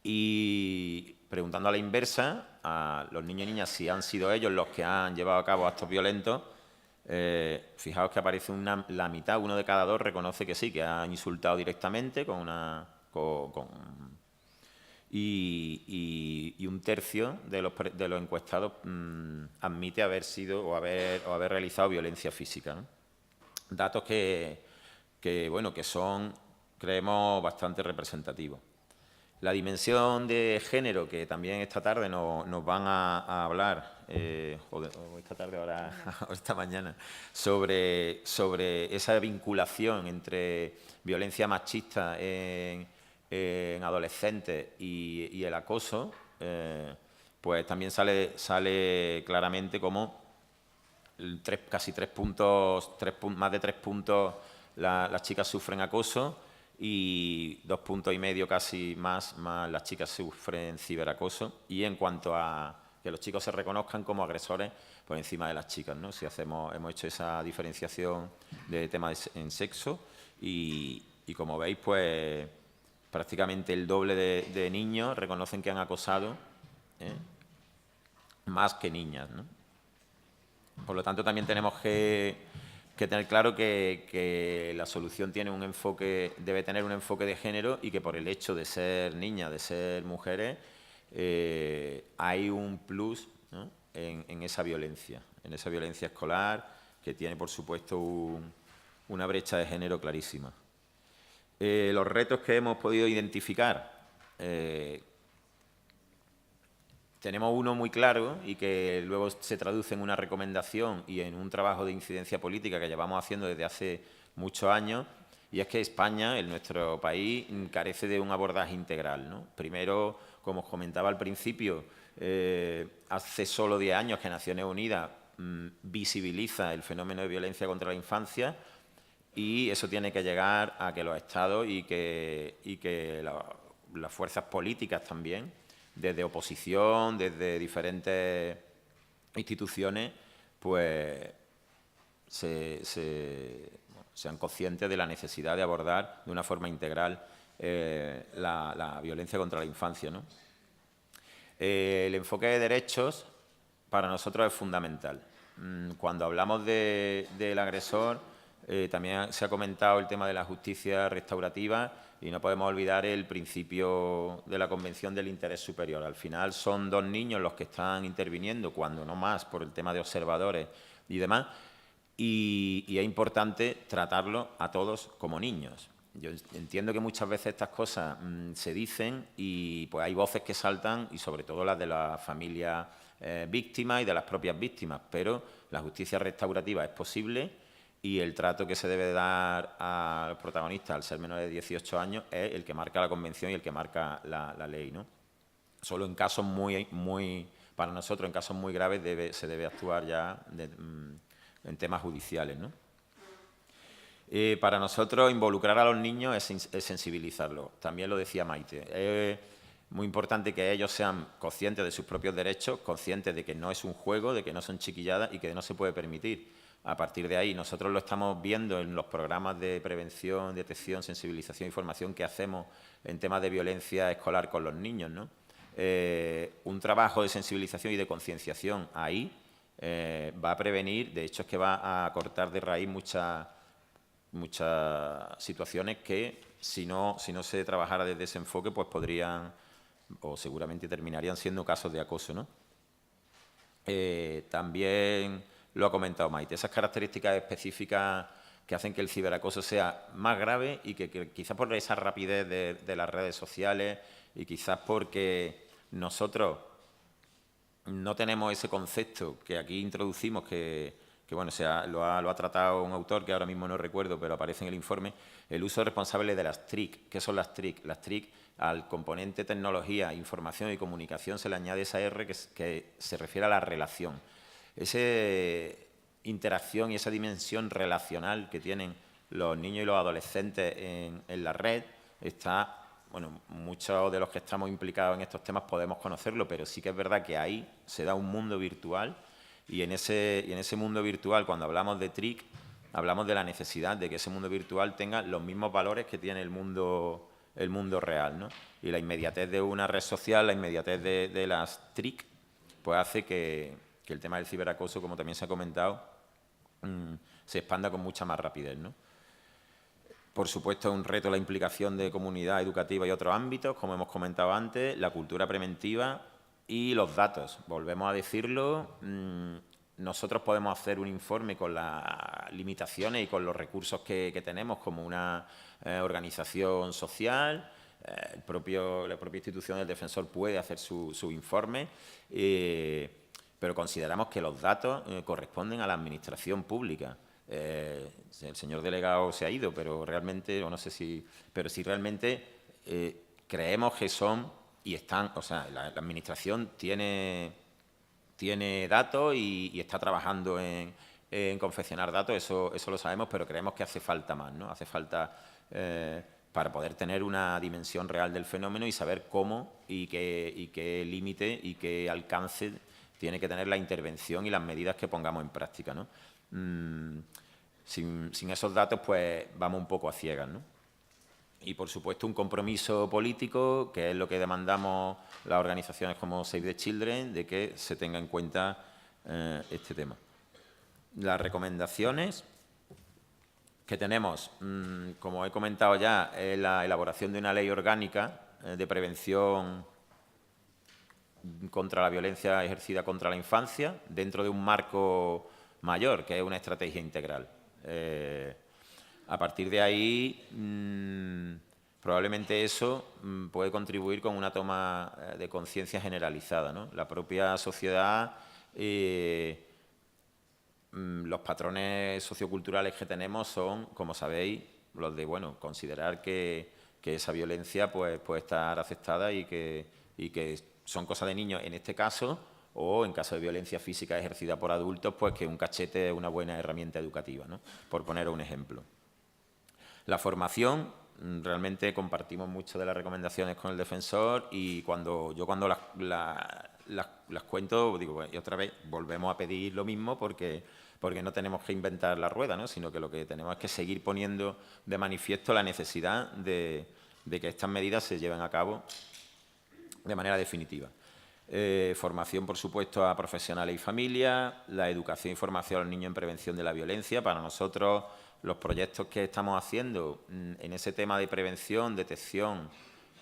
Y preguntando a la inversa, a los niños y niñas si han sido ellos los que han llevado a cabo actos violentos, fijaos que aparece la mitad, 1 de cada 2 reconoce que sí, que han insultado directamente con una y un tercio de los encuestados admite haber sido o haber realizado violencia física, ¿no? Datos que son, creemos, bastante representativos. La dimensión de género, que también esta tarde nos van a hablar, o esta tarde o esta mañana, sobre esa vinculación entre violencia machista en adolescentes y el acoso, pues también sale claramente como casi 3 puntos, más de 3 puntos las chicas sufren acoso y 2,5 puntos casi más las chicas sufren ciberacoso. Y en cuanto a que los chicos se reconozcan como agresores por encima de las chicas, ¿no? Si hemos hecho esa diferenciación de temas en sexo y como veis, pues prácticamente el doble de niños reconocen que han acosado, más que niñas, ¿no? Por lo tanto, también tenemos que tener claro que la solución debe tener un enfoque de género y que por el hecho de ser niñas, de ser mujeres, hay un plus, ¿no? en esa violencia escolar, que tiene, por supuesto, una brecha de género clarísima. Los retos que hemos podido identificar, tenemos uno muy claro y que luego se traduce en una recomendación y en un trabajo de incidencia política que llevamos haciendo desde hace muchos años, y es que España, nuestro país, carece de un abordaje integral, ¿no? Primero, como os comentaba al principio, hace solo 10 años que Naciones Unidas visibiliza el fenómeno de violencia contra la infancia, y eso tiene que llegar a que los Estados y que las fuerzas políticas también, desde oposición, desde diferentes instituciones, pues sean conscientes de la necesidad de abordar de una forma integral la violencia contra la infancia, ¿no? El enfoque de derechos para nosotros es fundamental. Cuando hablamos del agresor, también se ha comentado el tema de la justicia restaurativa y no podemos olvidar el principio de la Convención del Interés Superior. Al final son 2 niños los que están interviniendo, cuando no más, por el tema de observadores y demás, y es importante tratarlos a todos como niños. Yo entiendo que muchas veces estas cosas se dicen y pues hay voces que saltan, y sobre todo las de las familias víctimas y de las propias víctimas, pero la justicia restaurativa es posible y el trato que se debe dar a los protagonistas al ser menores de 18 años es el que marca la Convención y el que marca la ley, ¿no? Solo en casos para nosotros, en casos muy graves, se debe actuar ya en temas judiciales, ¿no? Para nosotros, involucrar a los niños es sensibilizarlos. También lo decía Maite. Es muy importante que ellos sean conscientes de sus propios derechos, conscientes de que no es un juego, de que no son chiquilladas y que no se puede permitir. A partir de ahí, nosotros lo estamos viendo en los programas de prevención, detección, sensibilización y formación que hacemos en temas de violencia escolar con los niños, ¿no? Un trabajo de sensibilización y de concienciación ahí va a prevenir, de hecho es que va a cortar de raíz muchas situaciones que si no se trabajara desde ese enfoque, pues podrían o seguramente terminarían siendo casos de acoso, ¿no? También lo ha comentado Maite, esas características específicas que hacen que el ciberacoso sea más grave y que quizás por esa rapidez de las redes sociales y quizás porque nosotros no tenemos ese concepto que aquí introducimos, que bueno, lo ha tratado un autor que ahora mismo no recuerdo, pero aparece en el informe, el uso responsable de las TRIC. ¿Qué son las TRIC? Las TRIC, al componente tecnología, información y comunicación, se le añade esa R que se refiere a la relación. Esa interacción y esa dimensión relacional que tienen los niños y los adolescentes en la red está... Bueno, muchos de los que estamos implicados en estos temas podemos conocerlo, pero sí que es verdad que ahí se da un mundo virtual y en ese mundo virtual, cuando hablamos de TRIC, hablamos de la necesidad de que ese mundo virtual tenga los mismos valores que tiene el mundo real, ¿no? Y la inmediatez de una red social, la inmediatez de las TRIC, pues hace que el tema del ciberacoso, como también se ha comentado, se expanda con mucha más rapidez, ¿no? Por supuesto, es un reto la implicación de comunidad educativa y otros ámbitos, como hemos comentado antes, la cultura preventiva y los datos. Volvemos a decirlo, nosotros podemos hacer un informe con las limitaciones y con los recursos que tenemos como una organización social. La propia institución del defensor puede hacer su informe, pero consideramos que los datos corresponden a la administración pública. El señor delegado se ha ido, pero realmente, o no sé si, pero si realmente creemos que son y están, o sea, la administración tiene datos y está trabajando en confeccionar datos, eso lo sabemos, pero creemos que hace falta más, ¿no? Hace falta para poder tener una dimensión real del fenómeno y saber cómo y qué límite y qué alcance tiene que tener la intervención y las medidas que pongamos en práctica, ¿no? Sin esos datos, pues vamos un poco a ciegas, ¿no? Y, por supuesto, un compromiso político, que es lo que demandamos las organizaciones como Save the Children, de que se tenga en cuenta este tema. Las recomendaciones que tenemos, como he comentado ya, es la elaboración de una ley orgánica de prevención contra la violencia ejercida contra la infancia, dentro de un marco mayor, que es una estrategia integral. A partir de ahí, probablemente eso puede contribuir con una toma de conciencia generalizada, ¿no? La propia sociedad, los patrones socioculturales que tenemos son, como sabéis, los de, bueno, considerar que esa violencia pues, puede estar aceptada y que son cosas de niños en este caso, o en caso de violencia física ejercida por adultos, pues que un cachete es una buena herramienta educativa, ¿no? Por poner un ejemplo. La formación, realmente compartimos mucho de las recomendaciones con el defensor y cuando las cuento, digo, bueno, y otra vez volvemos a pedir lo mismo porque no tenemos que inventar la rueda, ¿no? Sino que lo que tenemos es que seguir poniendo de manifiesto la necesidad de que estas medidas se lleven a cabo de manera definitiva. Formación, por supuesto, a profesionales y familias, la educación y formación a los niños en prevención de la violencia. Para nosotros, los proyectos que estamos haciendo en ese tema de prevención, detección,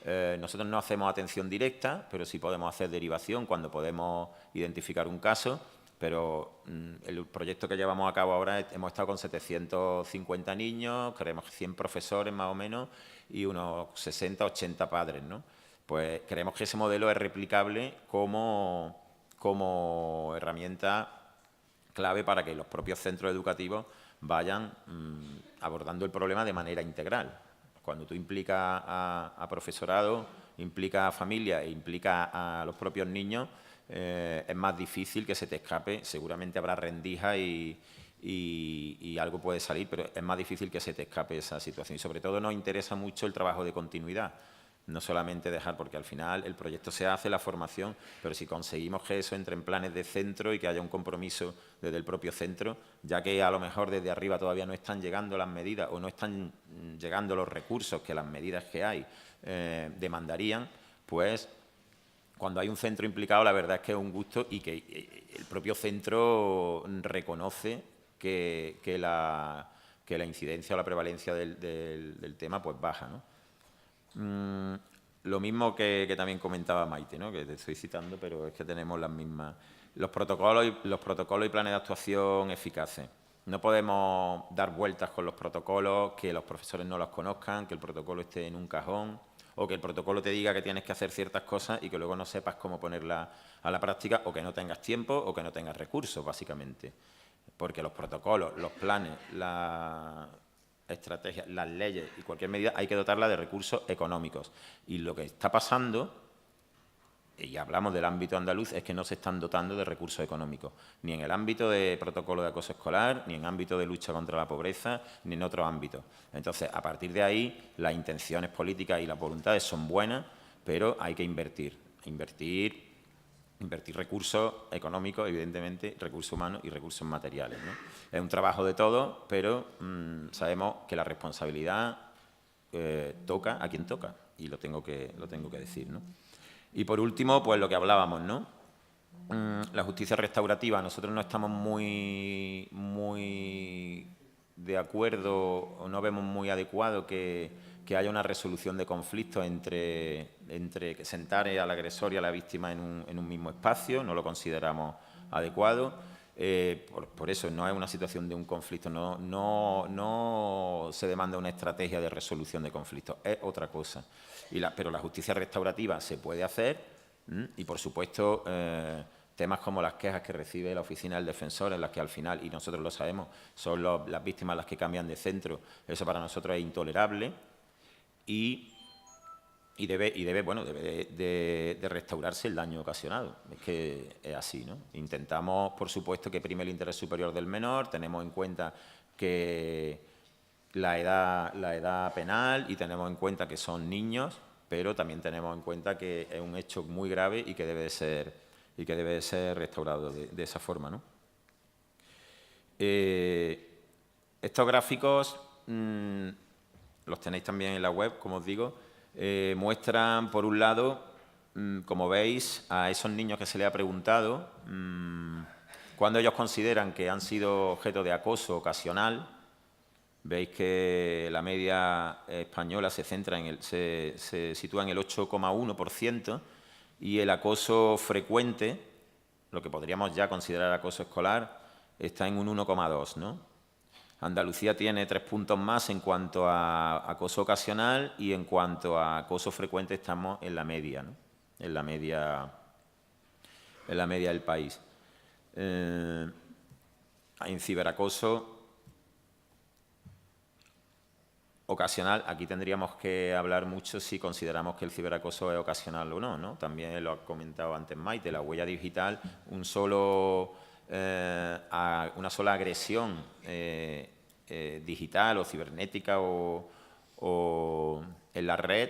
nosotros no hacemos atención directa, pero sí podemos hacer derivación cuando podemos identificar un caso, pero el proyecto que llevamos a cabo ahora, hemos estado con 750 niños, creemos que 100 profesores más o menos y unos 60, 80 padres, ¿no? Pues creemos que ese modelo es replicable como herramienta clave para que los propios centros educativos vayan abordando el problema de manera integral. Cuando tú implicas a profesorado, implicas a familia e implicas a los propios niños, es más difícil que se te escape. Seguramente habrá rendijas y algo puede salir, pero es más difícil que se te escape esa situación. Y sobre todo nos interesa mucho el trabajo de continuidad. No solamente dejar, porque al final el proyecto se hace, la formación, pero si conseguimos que eso entre en planes de centro y que haya un compromiso desde el propio centro, ya que a lo mejor desde arriba todavía no están llegando las medidas o no están llegando los recursos que las medidas que hay demandarían, pues cuando hay un centro implicado la verdad es que es un gusto y que el propio centro reconoce que la incidencia o la prevalencia del tema pues baja, ¿no? Lo mismo que también comentaba Maite, ¿no? Que te estoy citando, pero es que tenemos las mismas. Los protocolos y planes de actuación eficaces. No podemos dar vueltas con los protocolos, que los profesores no los conozcan, que el protocolo esté en un cajón o que el protocolo te diga que tienes que hacer ciertas cosas y que luego no sepas cómo ponerlas a la práctica o que no tengas tiempo o que no tengas recursos, básicamente. Porque los protocolos, los planes, las estrategias, las leyes y cualquier medida hay que dotarla de recursos económicos. Y lo que está pasando, y hablamos del ámbito andaluz, es que no se están dotando de recursos económicos, ni en el ámbito de protocolo de acoso escolar, ni en ámbito de lucha contra la pobreza, ni en otros ámbitos. Entonces, a partir de ahí, las intenciones políticas y las voluntades son buenas, pero hay que invertir recursos económicos, evidentemente, recursos humanos y recursos materiales, ¿no? Es un trabajo de todos, pero sabemos que la responsabilidad toca a quien toca y lo tengo que decir, ¿no? Y por último, pues lo que hablábamos, ¿no? La justicia restaurativa. Nosotros no estamos muy de acuerdo o no vemos muy adecuado que haya una resolución de conflictos entre sentar al agresor y a la víctima en un mismo espacio, no lo consideramos adecuado. Por eso no es una situación de un conflicto, no se demanda una estrategia de resolución de conflictos, es otra cosa. Pero la justicia restaurativa se puede hacer y, por supuesto, temas como las quejas que recibe la Oficina del Defensor, en las que al final, y nosotros lo sabemos, son las víctimas las que cambian de centro, eso para nosotros es intolerable y debe de restaurarse el daño ocasionado. Es que es así, ¿no? Intentamos, por supuesto, que prime el interés superior del menor, tenemos en cuenta que la edad penal y tenemos en cuenta que son niños, pero también tenemos en cuenta que es un hecho muy grave y que debe de ser restaurado de esa forma, ¿no? Estos gráficos los tenéis también en la web, como os digo. Muestran, por un lado, como veis, a esos niños que se les ha preguntado cuando ellos consideran que han sido objeto de acoso ocasional. Veis que la media española se sitúa en el 8,1% y el acoso frecuente, lo que podríamos ya considerar acoso escolar, está en un 1,2%, ¿no? Andalucía tiene 3 puntos más en cuanto a acoso ocasional y en cuanto a acoso frecuente estamos en la media, ¿no? En la media del país. En ciberacoso ocasional, aquí tendríamos que hablar mucho si consideramos que el ciberacoso es ocasional o no, ¿no? También lo ha comentado antes Maite, la huella digital, una sola agresión digital o cibernética o en la red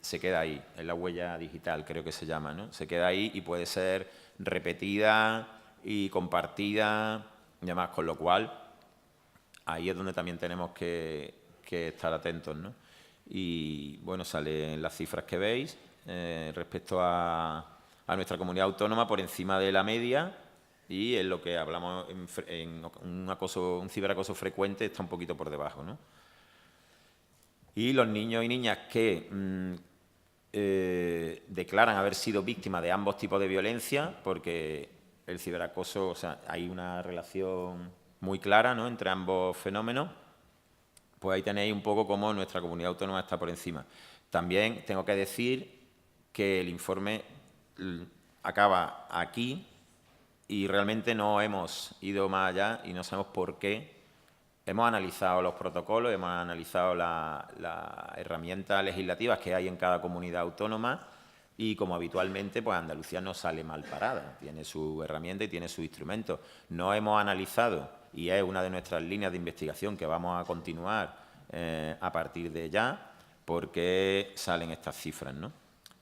se queda ahí, en la huella digital creo que se llama, ¿no? Se queda ahí y puede ser repetida y compartida y demás, con lo cual ahí es donde también tenemos que estar atentos, ¿no? Y bueno, salen las cifras que veis respecto a nuestra comunidad autónoma por encima de la media y en lo que hablamos en un ciberacoso frecuente está un poquito por debajo, ¿no? Y los niños y niñas que declaran haber sido víctimas de ambos tipos de violencia, porque el ciberacoso, o sea, hay una relación muy clara, ¿no?, entre ambos fenómenos, pues ahí tenéis un poco cómo nuestra comunidad autónoma está por encima. También tengo que decir que el informe acaba aquí y realmente no hemos ido más allá y no sabemos por qué. Hemos analizado los protocolos, hemos analizado las herramientas legislativas que hay en cada comunidad autónoma y, como habitualmente, pues Andalucía no sale mal parada. Tiene su herramienta y tiene sus instrumentos. No hemos analizado, y es una de nuestras líneas de investigación que vamos a continuar a partir de ya, por qué salen estas cifras, ¿no?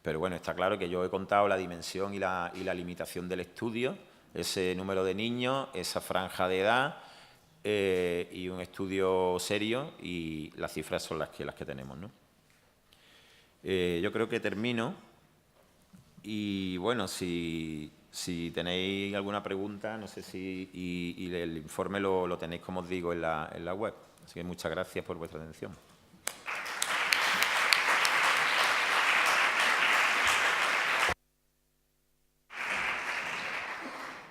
Pero bueno, está claro que yo he contado la dimensión y la limitación del estudio, ese número de niños, esa franja de edad y un estudio serio, y las cifras son las que tenemos, ¿no? Yo creo que termino y bueno, si tenéis alguna pregunta, no sé si y el informe lo tenéis, como os digo, en la web. Así que muchas gracias por vuestra atención.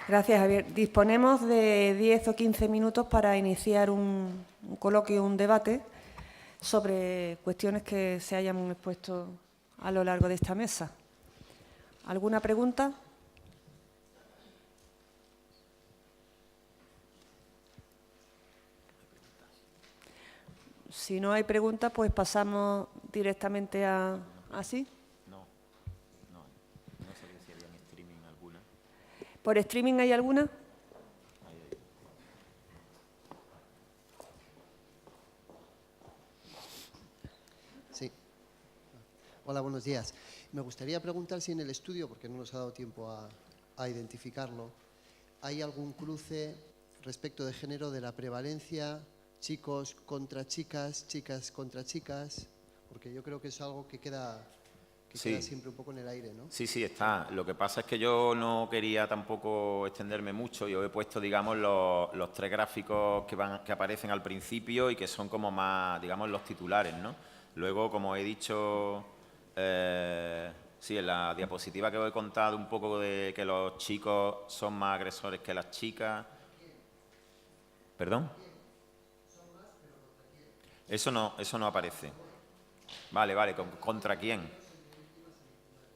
Gracias, Javier. Disponemos de 10 o 15 minutos para iniciar un coloquio, un debate sobre cuestiones que se hayan expuesto a lo largo de esta mesa. ¿Alguna pregunta? Si no hay preguntas, pues pasamos directamente a... ¿Así? No sabía si había en streaming alguna. ¿Por streaming hay alguna? Sí. Hola, buenos días. Me gustaría preguntar si en el estudio, porque no nos ha dado tiempo a identificarlo, ¿hay algún cruce respecto de género de la prevalencia, chicos contra chicas, chicas contra chicas? Porque yo creo que es algo que queda que Sí. queda siempre un poco en el aire, ¿no? Sí, sí, está. Lo que pasa es que yo no quería tampoco extenderme mucho. Yo he puesto, digamos, los 3 gráficos que aparecen al principio y que son como más, digamos, los titulares, ¿no? Luego, como he dicho, sí, en la diapositiva que os he contado un poco de que los chicos son más agresores que las chicas. ¿Perdón? Eso no aparece. Vale, ¿contra quién?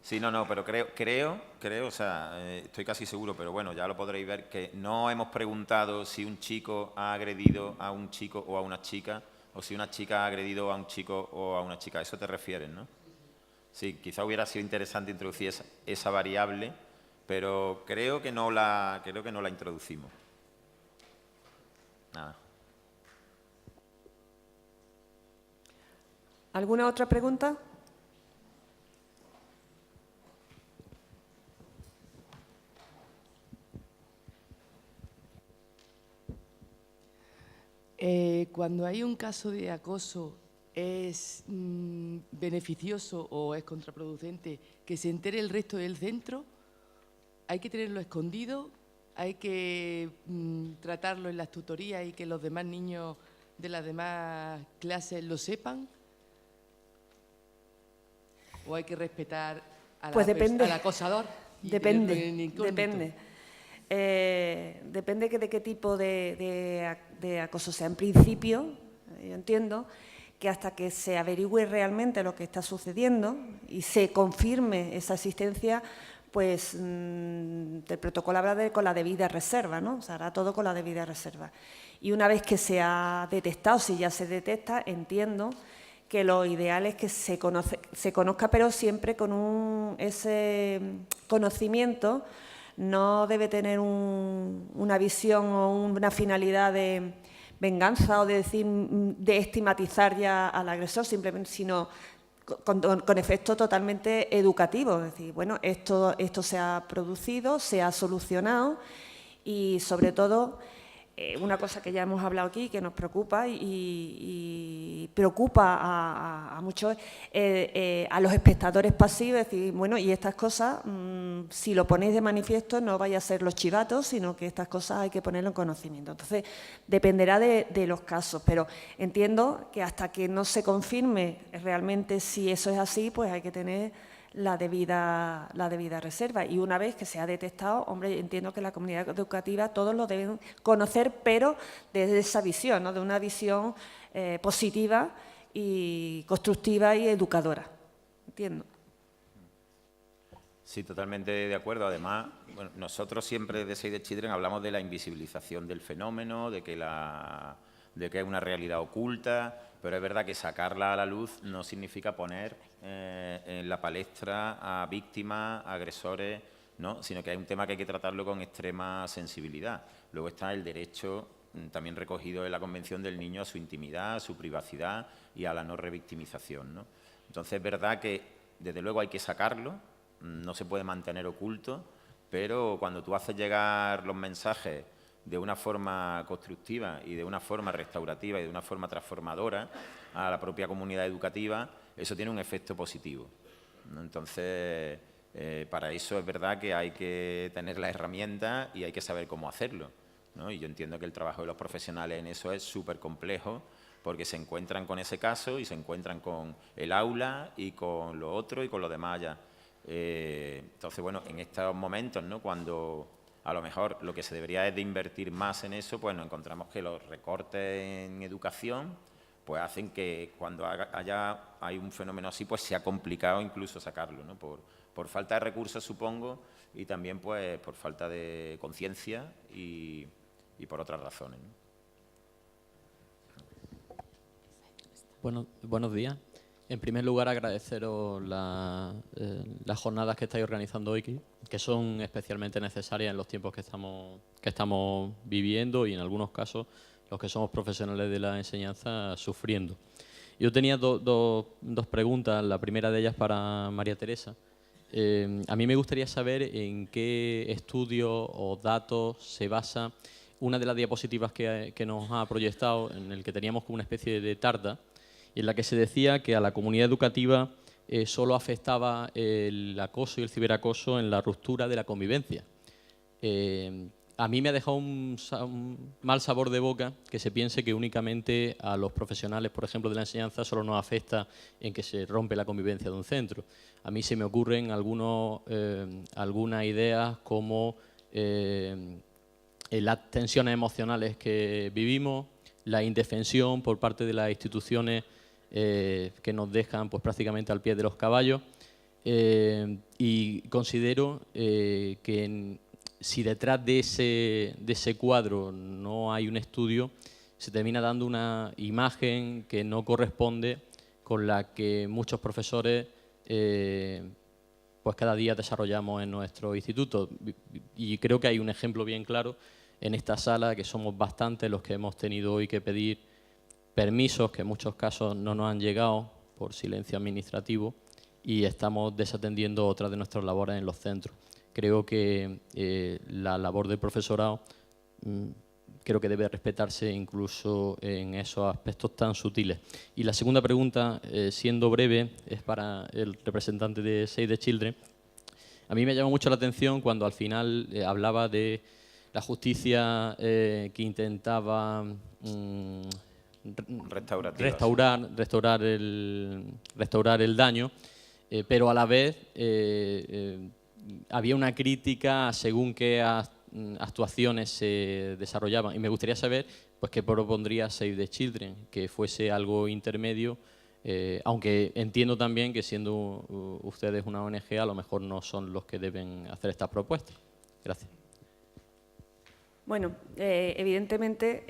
Sí, no, pero creo, o sea, estoy casi seguro, pero bueno, ya lo podréis ver, que no hemos preguntado si un chico ha agredido a un chico o a una chica, o si una chica ha agredido a un chico o a una chica. A eso te refieres, ¿no? Sí, quizá hubiera sido interesante introducir esa variable, pero creo que no la introducimos. Nada. ¿Alguna otra pregunta? Cuando hay un caso de acoso, ¿es beneficioso o es contraproducente que se entere el resto del centro? ¿Hay que tenerlo escondido? ¿Hay que tratarlo en las tutorías y que los demás niños de las demás clases lo sepan? ¿O hay que respetar Pues depende. al acosador? Y Depende, tenerlo en incógnito? depende. Depende de qué tipo de acoso sea. En principio, yo entiendo que hasta que se averigüe realmente lo que está sucediendo y se confirme esa existencia, pues el protocolo habla con la debida reserva, ¿no? Se hará todo con la debida reserva. Y una vez que se ha detectado, si ya se detecta, entiendo que lo ideal es que se conozca, pero siempre con ese conocimiento. No debe tener una visión o una finalidad de venganza o de estigmatizar ya al agresor, simplemente, sino con efecto totalmente educativo. Es decir, bueno, esto se ha producido, se ha solucionado y, sobre todo, una cosa que ya hemos hablado aquí, que nos preocupa y preocupa a muchos, a los espectadores pasivos, es decir, bueno, y estas cosas, si lo ponéis de manifiesto, no vaya a ser los chivatos, sino que estas cosas hay que ponerlo en conocimiento. Entonces, dependerá de los casos, pero entiendo que hasta que no se confirme realmente si eso es así, pues hay que tener la debida reserva. Y una vez que se ha detectado, hombre, entiendo que la comunidad educativa todos lo deben conocer, pero desde esa visión, ¿no? De una visión positiva y constructiva y educadora. Entiendo. Sí, totalmente de acuerdo. Además, bueno, nosotros siempre desde Save the Children hablamos de la invisibilización del fenómeno, de que es una realidad oculta, pero es verdad que sacarla a la luz no significa poner en la palestra a víctimas, a agresores, ¿no? Sino que hay un tema que hay que tratarlo con extrema sensibilidad. Luego está el derecho, también recogido en la Convención del Niño, a su intimidad, a su privacidad y a la no revictimización, ¿no? Entonces, es verdad que, desde luego, hay que sacarlo, no se puede mantener oculto, pero cuando tú haces llegar los mensajes de una forma constructiva y de una forma restaurativa y de una forma transformadora a la propia comunidad educativa, eso tiene un efecto positivo, ¿no? Entonces, para eso es verdad que hay que tener las herramientas y hay que saber cómo hacerlo, ¿no? Y yo entiendo que el trabajo de los profesionales en eso es súper complejo, porque se encuentran con ese caso y se encuentran con el aula y con lo otro y con lo demás allá. Entonces, bueno, en estos momentos, ¿no?, cuando a lo mejor lo que se debería es de invertir más en eso, pues nos encontramos que los recortes en educación pues hacen que cuando hay un fenómeno así, pues sea complicado incluso sacarlo, ¿no? Por falta de recursos, supongo, y también pues por falta de conciencia y por otras razones, ¿no? Buenos días. En primer lugar, agradeceros las jornadas que estáis organizando hoy, que son especialmente necesarias en los tiempos que estamos viviendo y, en algunos casos, los que somos profesionales de la enseñanza sufriendo. Yo tenía dos preguntas. La primera de ellas para María Teresa. A mí me gustaría saber en qué estudio o datos se basa una de las diapositivas que nos ha proyectado, en el que teníamos como una especie de tarta, en la que se decía que a la comunidad educativa solo afectaba el acoso y el ciberacoso en la ruptura de la convivencia. A mí me ha dejado un mal sabor de boca que se piense que únicamente a los profesionales, por ejemplo, de la enseñanza, solo nos afecta en que se rompe la convivencia de un centro. A mí se me ocurren algunas ideas como las tensiones emocionales que vivimos, la indefensión por parte de las instituciones que nos dejan pues, prácticamente al pie de los caballos. Y considero que si detrás de ese cuadro no hay un estudio, se termina dando una imagen que no corresponde con la que muchos profesores pues cada día desarrollamos en nuestro instituto. Y creo que hay un ejemplo bien claro en esta sala, que somos bastantes los que hemos tenido hoy que pedir permisos, que en muchos casos no nos han llegado por silencio administrativo, y estamos desatendiendo otras de nuestras labores en los centros. Creo que la labor del profesorado creo que debe respetarse incluso en esos aspectos tan sutiles. Y la segunda pregunta, siendo breve, es para el representante de Save the Children. A mí me llamó mucho la atención cuando al final hablaba de la justicia que intentaba restaurar el daño, pero a la vez había una crítica según qué actuaciones se desarrollaban. Y me gustaría saber pues, qué propondría Save the Children, que fuese algo intermedio, aunque entiendo también que siendo ustedes una ONG, a lo mejor no son los que deben hacer estas propuestas. Gracias. Bueno, evidentemente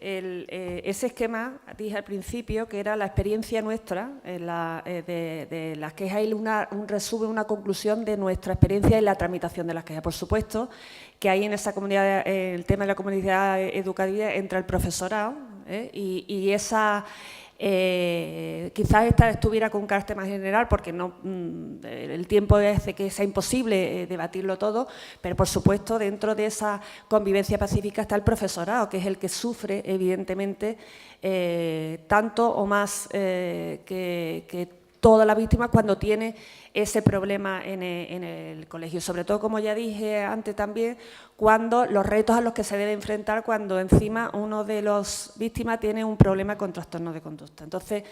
ese esquema, dije al principio, que era la experiencia nuestra, de las quejas, y un resumen, una conclusión de nuestra experiencia en la tramitación de las quejas. Por supuesto que ahí en esa comunidad, el tema de la comunidad educativa entra el profesorado, y esa... quizás esta estuviera con un carácter más general porque no, el tiempo hace que sea imposible debatirlo todo, pero por supuesto dentro de esa convivencia pacífica está el profesorado, que es el que sufre evidentemente tanto o más que todas las víctimas cuando tiene ese problema en el colegio. Sobre todo, como ya dije antes también, cuando los retos a los que se debe enfrentar cuando encima uno de los víctimas tiene un problema con trastorno de conducta. Entonces,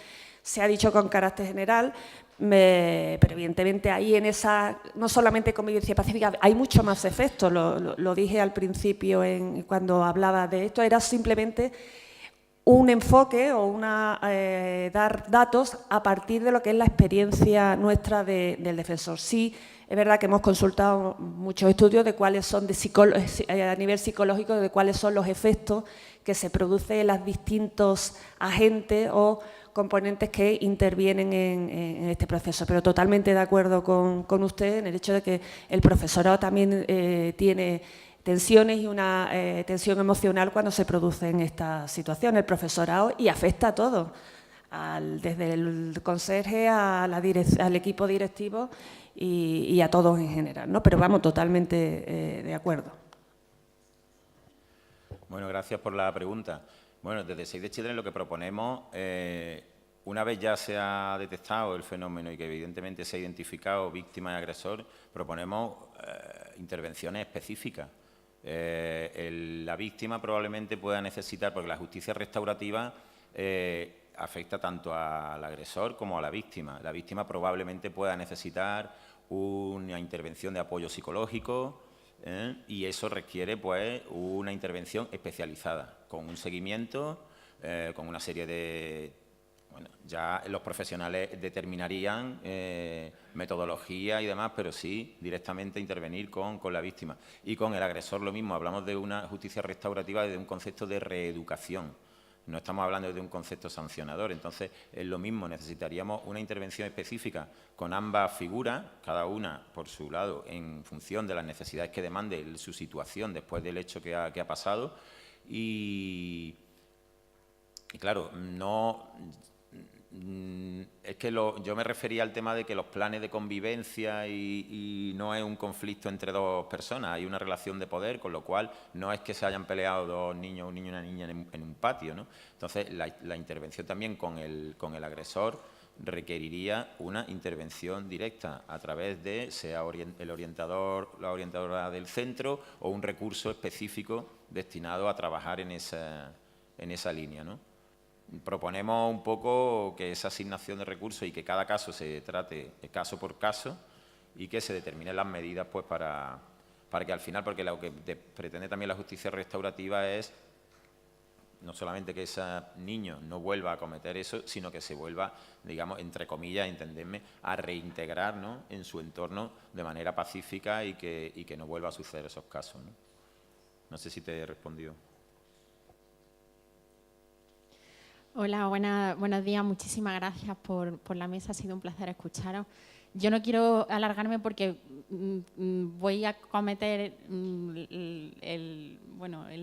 se ha dicho con carácter general, pero evidentemente ahí en esa, no solamente convivencia pacífica, hay mucho más efectos, lo dije al principio cuando hablaba de esto, era simplemente un enfoque o dar datos a partir de lo que es la experiencia nuestra del defensor. Sí, es verdad que hemos consultado muchos estudios de cuáles son a nivel psicológico, de cuáles son los efectos que se producen en los distintos agentes o componentes que intervienen en este proceso. Pero totalmente de acuerdo con usted en el hecho de que el profesorado también tiene tensiones y una tensión emocional cuando se produce en esta situación, el profesorado, y afecta a todos, desde el conserje al equipo directivo y a todos en general, ¿no? Pero vamos, totalmente de acuerdo. Bueno, gracias por la pregunta. Bueno, desde Save the Children lo que proponemos, una vez ya se ha detectado el fenómeno y que evidentemente se ha identificado víctima y agresor, proponemos intervenciones específicas. La víctima probablemente pueda necesitar, porque la justicia restaurativa afecta tanto al agresor como a la víctima. La víctima probablemente pueda necesitar una intervención de apoyo psicológico y eso requiere pues una intervención especializada, con un seguimiento, con una serie de... Bueno, ya los profesionales determinarían metodología y demás, pero sí directamente intervenir con la víctima. Y con el agresor lo mismo, hablamos de una justicia restaurativa desde un concepto de reeducación, no estamos hablando de un concepto sancionador. Entonces, es lo mismo, necesitaríamos una intervención específica con ambas figuras, cada una por su lado, en función de las necesidades que demande su situación después del hecho que ha pasado. Y claro, no... Es que yo me refería al tema de que los planes de convivencia y no es un conflicto entre dos personas, hay una relación de poder, con lo cual no es que se hayan peleado dos niños, un niño y una niña en un patio, ¿no? Entonces, la intervención también con el agresor requeriría una intervención directa a través de, sea el orientador, la orientadora del centro o un recurso específico destinado a trabajar en esa línea, ¿no? Proponemos un poco que esa asignación de recursos y que cada caso se trate caso por caso y que se determinen las medidas pues, para que al final, porque lo que pretende también la justicia restaurativa es no solamente que ese niño no vuelva a cometer eso, sino que se vuelva, digamos, entre comillas, entenderme, a reintegrar, ¿no?, en su entorno de manera pacífica y que no vuelva a suceder esos casos, ¿no? No sé si te he respondido. Hola, buenos días. Muchísimas gracias por la mesa. Ha sido un placer escucharos. Yo no quiero alargarme porque voy a cometer el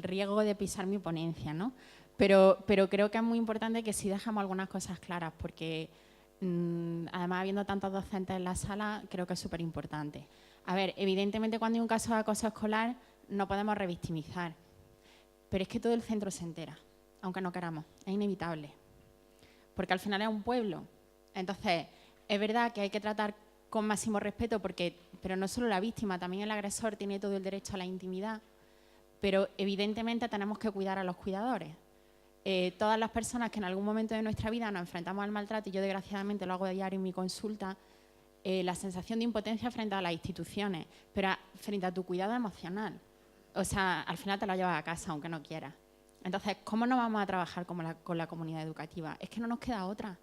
riesgo de pisar mi ponencia, ¿no? Pero creo que es muy importante que sí dejamos algunas cosas claras porque, además, habiendo tantos docentes en la sala, creo que es súper importante. A ver, evidentemente, cuando hay un caso de acoso escolar, no podemos revictimizar. Pero es que todo el centro se entera, aunque no queramos. Es inevitable. Porque al final es un pueblo. Entonces, es verdad que hay que tratar con máximo respeto, pero no solo la víctima, también el agresor tiene todo el derecho a la intimidad, pero evidentemente tenemos que cuidar a los cuidadores. Todas las personas que en algún momento de nuestra vida nos enfrentamos al maltrato, y yo desgraciadamente lo hago de diario en mi consulta, la sensación de impotencia frente a las instituciones, pero frente a tu cuidado emocional. O sea, al final te lo llevas a casa, aunque no quieras. Entonces, ¿cómo no vamos a trabajar con la comunidad educativa? Es que no nos queda otra.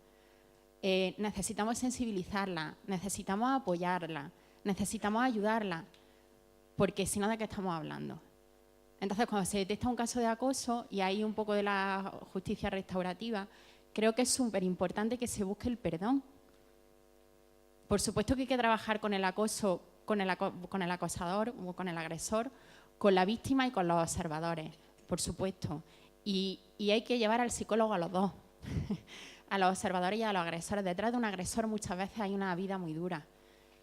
Necesitamos sensibilizarla, necesitamos apoyarla, necesitamos ayudarla, porque si no, ¿de qué estamos hablando? Entonces, cuando se detecta un caso de acoso y hay un poco de la justicia restaurativa, creo que es súper importante que se busque el perdón. Por supuesto que hay que trabajar con el acoso, con el acosador o con el agresor, con la víctima y con los observadores, por supuesto. Y hay que llevar al psicólogo a los dos. A los observadores y a los agresores. Detrás de un agresor muchas veces hay una vida muy dura.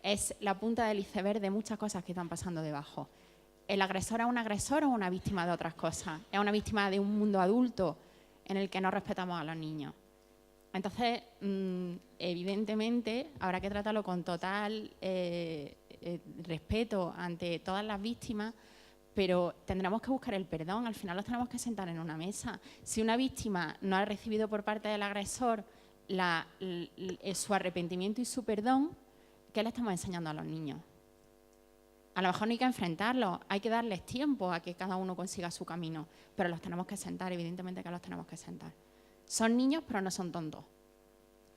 Es la punta del iceberg de muchas cosas que están pasando debajo. ¿El agresor es un agresor o una víctima de otras cosas? Es una víctima de un mundo adulto en el que no respetamos a los niños. Entonces, evidentemente, habrá que tratarlo con total respeto ante todas las víctimas, pero tendremos que buscar el perdón, al final los tenemos que sentar en una mesa. Si una víctima no ha recibido por parte del agresor su arrepentimiento y su perdón, ¿qué le estamos enseñando a los niños? A lo mejor no hay que enfrentarlos, hay que darles tiempo a que cada uno consiga su camino, pero los tenemos que sentar, evidentemente que los tenemos que sentar. Son niños, pero no son tontos.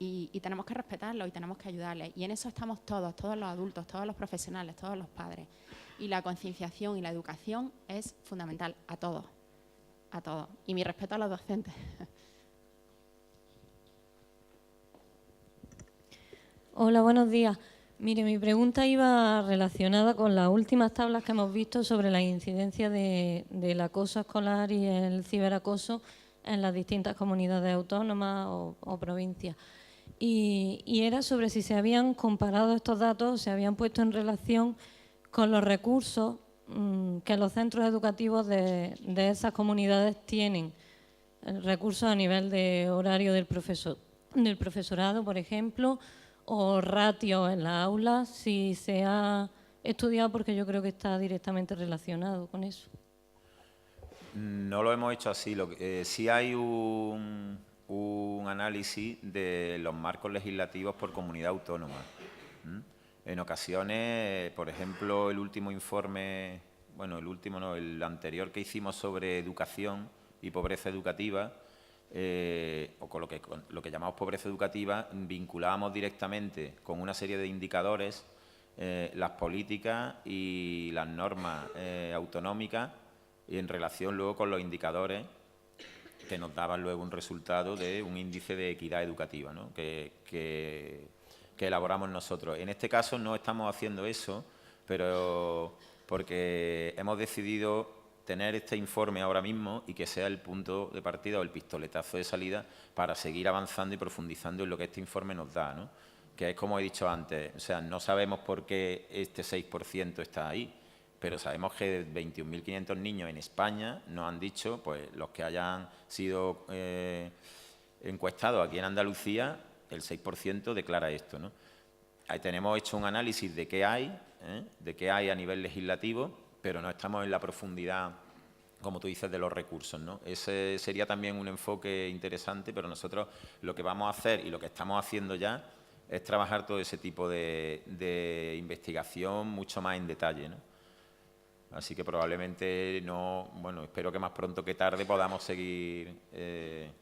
Y tenemos que respetarlos y tenemos que ayudarles. Y en eso estamos todos los adultos, todos los profesionales, todos los padres. Y la concienciación y la educación es fundamental a todos, a todos. Y mi respeto a los docentes. Hola, buenos días. Mire, mi pregunta iba relacionada con las últimas tablas que hemos visto sobre la incidencia del acoso escolar y el ciberacoso en las distintas comunidades autónomas o provincias. Y era sobre si se habían comparado estos datos, se habían puesto en relación con los recursos que los centros educativos de esas comunidades tienen. Recursos a nivel de horario del profesorado, por ejemplo, o ratios en las aulas, si se ha estudiado, porque yo creo que está directamente relacionado con eso. No lo hemos hecho así. Sí hay un análisis de los marcos legislativos por comunidad autónoma. En ocasiones, por ejemplo, el último informe, bueno, el último no, el anterior que hicimos sobre educación y pobreza educativa, o con lo que llamamos pobreza educativa, vinculábamos directamente con una serie de indicadores las políticas y las normas autonómicas y en relación luego con los indicadores que nos daban luego un resultado de un índice de equidad educativa, ¿no?, que elaboramos nosotros. En este caso no estamos haciendo eso, pero porque hemos decidido tener este informe ahora mismo y que sea el punto de partida o el pistoletazo de salida para seguir avanzando y profundizando en lo que este informe nos da, ¿no? Que es como he dicho antes, o sea, no sabemos por qué este 6% está ahí, pero sabemos que 21.500 niños en España nos han dicho, pues los que hayan sido encuestados aquí en Andalucía, el 6% declara esto, ¿no? Ahí tenemos hecho un análisis de qué hay a nivel legislativo, pero no estamos en la profundidad, como tú dices, de los recursos, ¿no? Ese sería también un enfoque interesante, pero nosotros lo que vamos a hacer y lo que estamos haciendo ya es trabajar todo ese tipo de investigación mucho más en detalle, ¿no? Así que probablemente no, bueno, espero que más pronto que tarde podamos seguir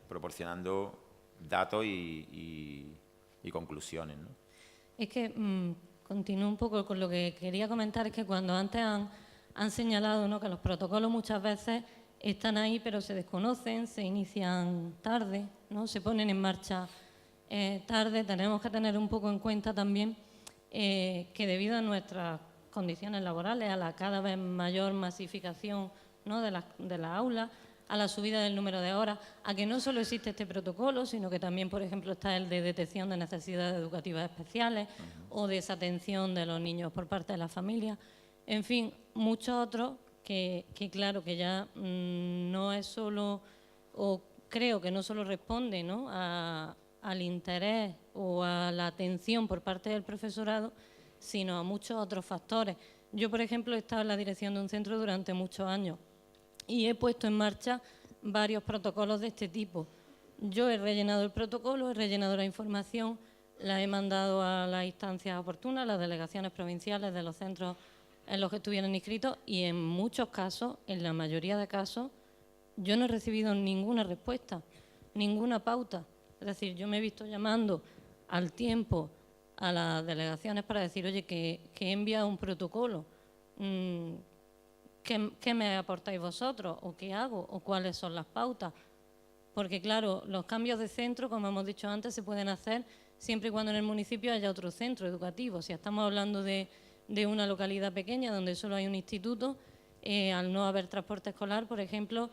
proporcionando datos y conclusiones, ¿no? Es que continúo un poco con lo que quería comentar, es que cuando antes han señalado, ¿no?, que los protocolos muchas veces están ahí pero se desconocen, se inician tarde, ¿no?, se ponen en marcha tarde. Tenemos que tener un poco en cuenta también que debido a nuestras condiciones laborales, a la cada vez mayor masificación, ¿no?, de las aulas, a la subida del número de horas, a que no solo existe este protocolo, sino que también, por ejemplo, está el de detección de necesidades educativas especiales o desatención de los niños por parte de la familia. En fin, muchos otros que claro, que ya no es solo, o creo que no solo responde, ¿no?, al interés o a la atención por parte del profesorado, sino a muchos otros factores. Yo, por ejemplo, he estado en la dirección de un centro durante muchos años y he puesto en marcha varios protocolos de este tipo. Yo he rellenado el protocolo, he rellenado la información, la he mandado a las instancias oportunas, a las delegaciones provinciales de los centros en los que estuvieran inscritos, y en muchos casos, en la mayoría de casos, yo no he recibido ninguna respuesta, ninguna pauta. Es decir, yo me he visto llamando al tiempo a las delegaciones para decir, oye, que he enviado un protocolo, ¿qué me aportáis vosotros? ¿O qué hago? ¿O cuáles son las pautas? Porque, claro, los cambios de centro, como hemos dicho antes, se pueden hacer siempre y cuando en el municipio haya otro centro educativo. Si estamos hablando de una localidad pequeña donde solo hay un instituto, al no haber transporte escolar, por ejemplo,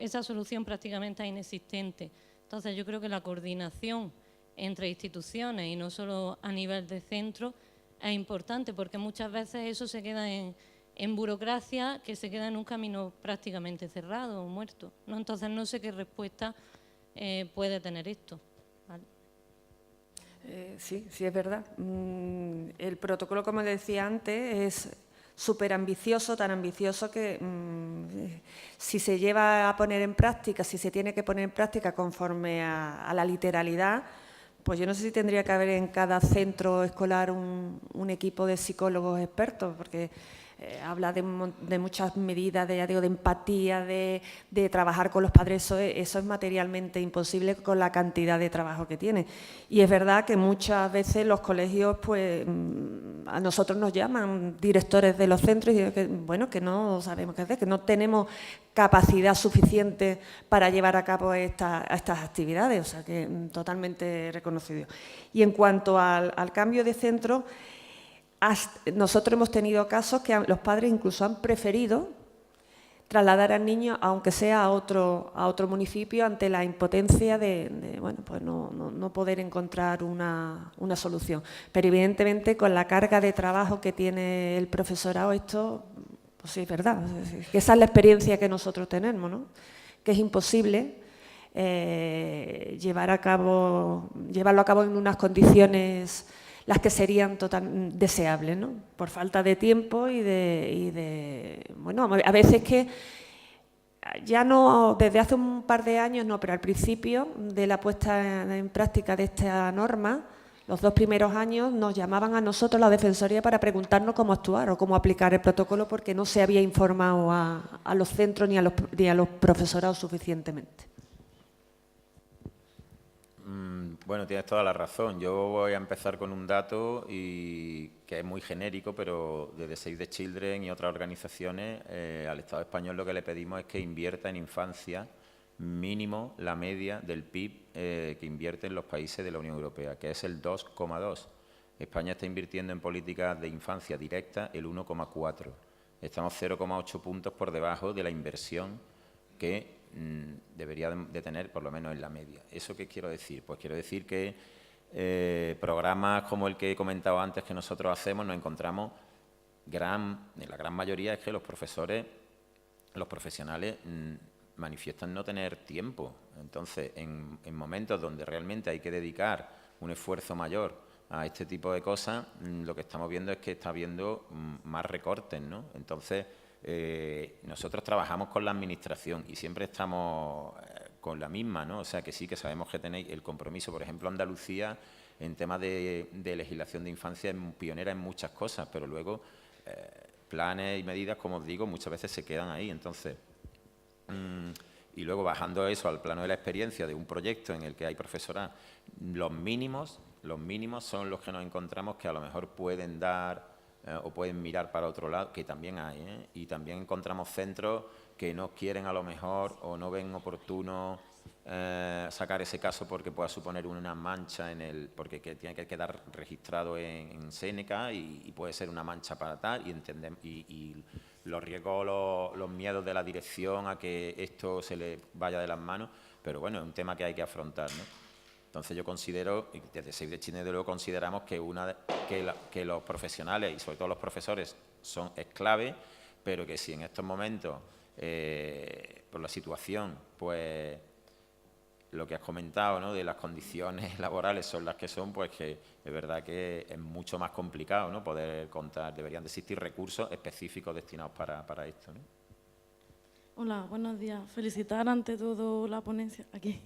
esa solución prácticamente es inexistente. Entonces, yo creo que la coordinación entre instituciones y no solo a nivel de centro es importante, porque muchas veces eso se queda en burocracia, que se queda en un camino prácticamente cerrado o muerto, ¿no? Entonces, no sé qué respuesta puede tener esto. ¿Vale? Sí, es verdad. El protocolo, como decía antes, es súper ambicioso, tan ambicioso que si se lleva a poner en práctica, si se tiene que poner en práctica conforme a la literalidad, pues yo no sé si tendría que haber en cada centro escolar un equipo de psicólogos expertos, porque habla de muchas medidas de empatía, de trabajar con los padres. Eso es materialmente imposible con la cantidad de trabajo que tiene. Y es verdad que muchas veces los colegios, pues a nosotros nos llaman directores de los centros y dicen que no sabemos qué hacer, que no tenemos capacidad suficiente para llevar a cabo estas actividades. O sea, que totalmente reconocido. Y en cuanto al cambio de centro, nosotros hemos tenido casos que los padres incluso han preferido trasladar al niño, aunque sea a otro municipio, ante la impotencia de no poder encontrar una solución. Pero evidentemente con la carga de trabajo que tiene el profesorado, esto, pues sí, es verdad. Esa es la experiencia que nosotros tenemos, ¿no? Que es imposible llevarlo a cabo en unas condiciones las que serían deseables, ¿no? Por falta de tiempo y a veces que ya no, desde hace un par de años no, pero al principio de la puesta en práctica de esta norma, los 2 primeros años nos llamaban a nosotros, la Defensoría, para preguntarnos cómo actuar o cómo aplicar el protocolo, porque no se había informado a los centros ni a los profesorados suficientemente. Bueno, tienes toda la razón. Yo voy a empezar con un dato que es muy genérico, pero desde Save the Children y otras organizaciones, al Estado español lo que le pedimos es que invierta en infancia mínimo la media del PIB que invierten los países de la Unión Europea, que es el 2,2. España está invirtiendo en políticas de infancia directa el 1,4. Estamos 0,8 puntos por debajo de la inversión que debería de tener, por lo menos en la media. ¿Eso qué quiero decir? Pues quiero decir que programas como el que he comentado antes que nosotros hacemos, nos encontramos, en la gran mayoría es que los profesores, los profesionales, manifiestan no tener tiempo. Entonces, en momentos donde realmente hay que dedicar un esfuerzo mayor a este tipo de cosas, lo que estamos viendo es que está habiendo más recortes, ¿no? Entonces, nosotros trabajamos con la Administración y siempre estamos con la misma, ¿no? O sea, que sí que sabemos que tenéis el compromiso. Por ejemplo, Andalucía, en temas de legislación de infancia, es pionera en muchas cosas, pero luego planes y medidas, como os digo, muchas veces se quedan ahí. Entonces, y luego bajando eso al plano de la experiencia de un proyecto en el que hay profesorado, los mínimos son los que nos encontramos que a lo mejor pueden dar o pueden mirar para otro lado, que también hay, ¿eh? Y también encontramos centros que no quieren a lo mejor o no ven oportuno sacar ese caso porque pueda suponer una mancha porque tiene que quedar registrado en Seneca y puede ser una mancha para tal, y los riesgos, los miedos de la dirección a que esto se le vaya de las manos, pero bueno, es un tema que hay que afrontar, ¿no? Entonces yo considero, y desde Save the Children luego consideramos que los profesionales y sobre todo los profesores es clave, pero que si en estos momentos, por la situación, pues lo que has comentado, ¿no?, de las condiciones laborales son las que son, pues que es verdad que es mucho más complicado, ¿no?, poder contar. Deberían de existir recursos específicos destinados para esto, ¿no? Hola, buenos días. Felicitar ante todo la ponencia aquí.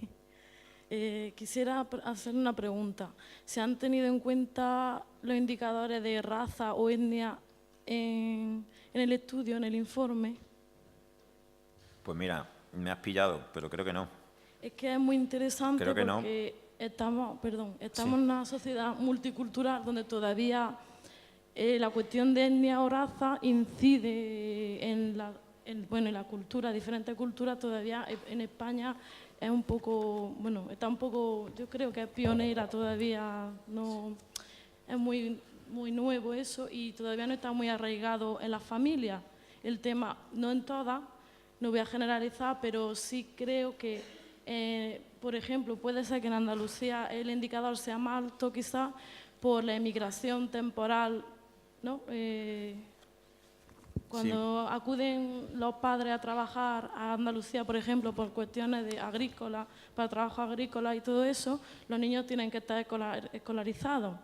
Quisiera hacer una pregunta. ¿Se han tenido en cuenta los indicadores de raza o etnia en el estudio, en el informe? Pues mira, me has pillado, pero creo que no. Es que es muy interesante Creo que no. porque estamos en una sociedad multicultural donde todavía la cuestión de etnia o raza incide en la cultura, diferentes culturas. Todavía en España es un poco, está un poco, yo creo que es pionera todavía, no es muy nuevo eso y todavía no está muy arraigado en las familias. El tema, no en todas, no voy a generalizar, pero sí creo que, por ejemplo, puede ser que en Andalucía el indicador sea más alto quizás por la emigración temporal, ¿no? Cuando acuden los padres a trabajar a Andalucía, por ejemplo, por cuestiones de agrícola, para trabajo agrícola y todo eso, los niños tienen que estar escolarizados.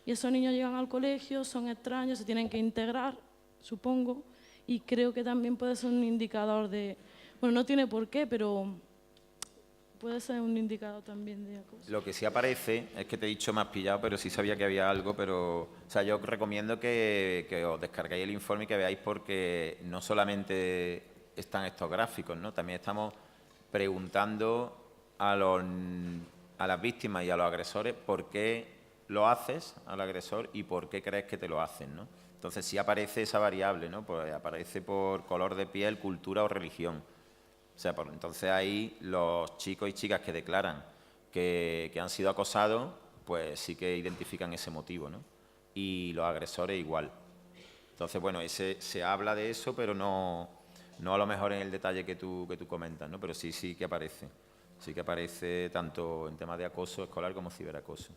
Y esos niños llegan al colegio, son extraños, se tienen que integrar, supongo, y creo que también puede ser un indicador de... Bueno, no tiene por qué, pero puede ser un indicador también de acoso. Lo que sí aparece, es que te he dicho más pillado, pero sí sabía que había algo, pero... O sea, yo os recomiendo que os descarguéis el informe y que veáis, porque no solamente están estos gráficos, ¿no? También estamos preguntando a las víctimas y a los agresores por qué lo haces al agresor y por qué crees que te lo hacen, ¿no? Entonces sí aparece esa variable, ¿no? Pues aparece por color de piel, cultura o religión. O sea, entonces ahí los chicos y chicas que declaran que han sido acosados, pues sí que identifican ese motivo, ¿no? Y los agresores igual. Entonces, bueno, se habla de eso, pero no a lo mejor en el detalle que tú comentas, ¿no? Pero sí que aparece. Sí que aparece tanto en temas de acoso escolar como ciberacoso.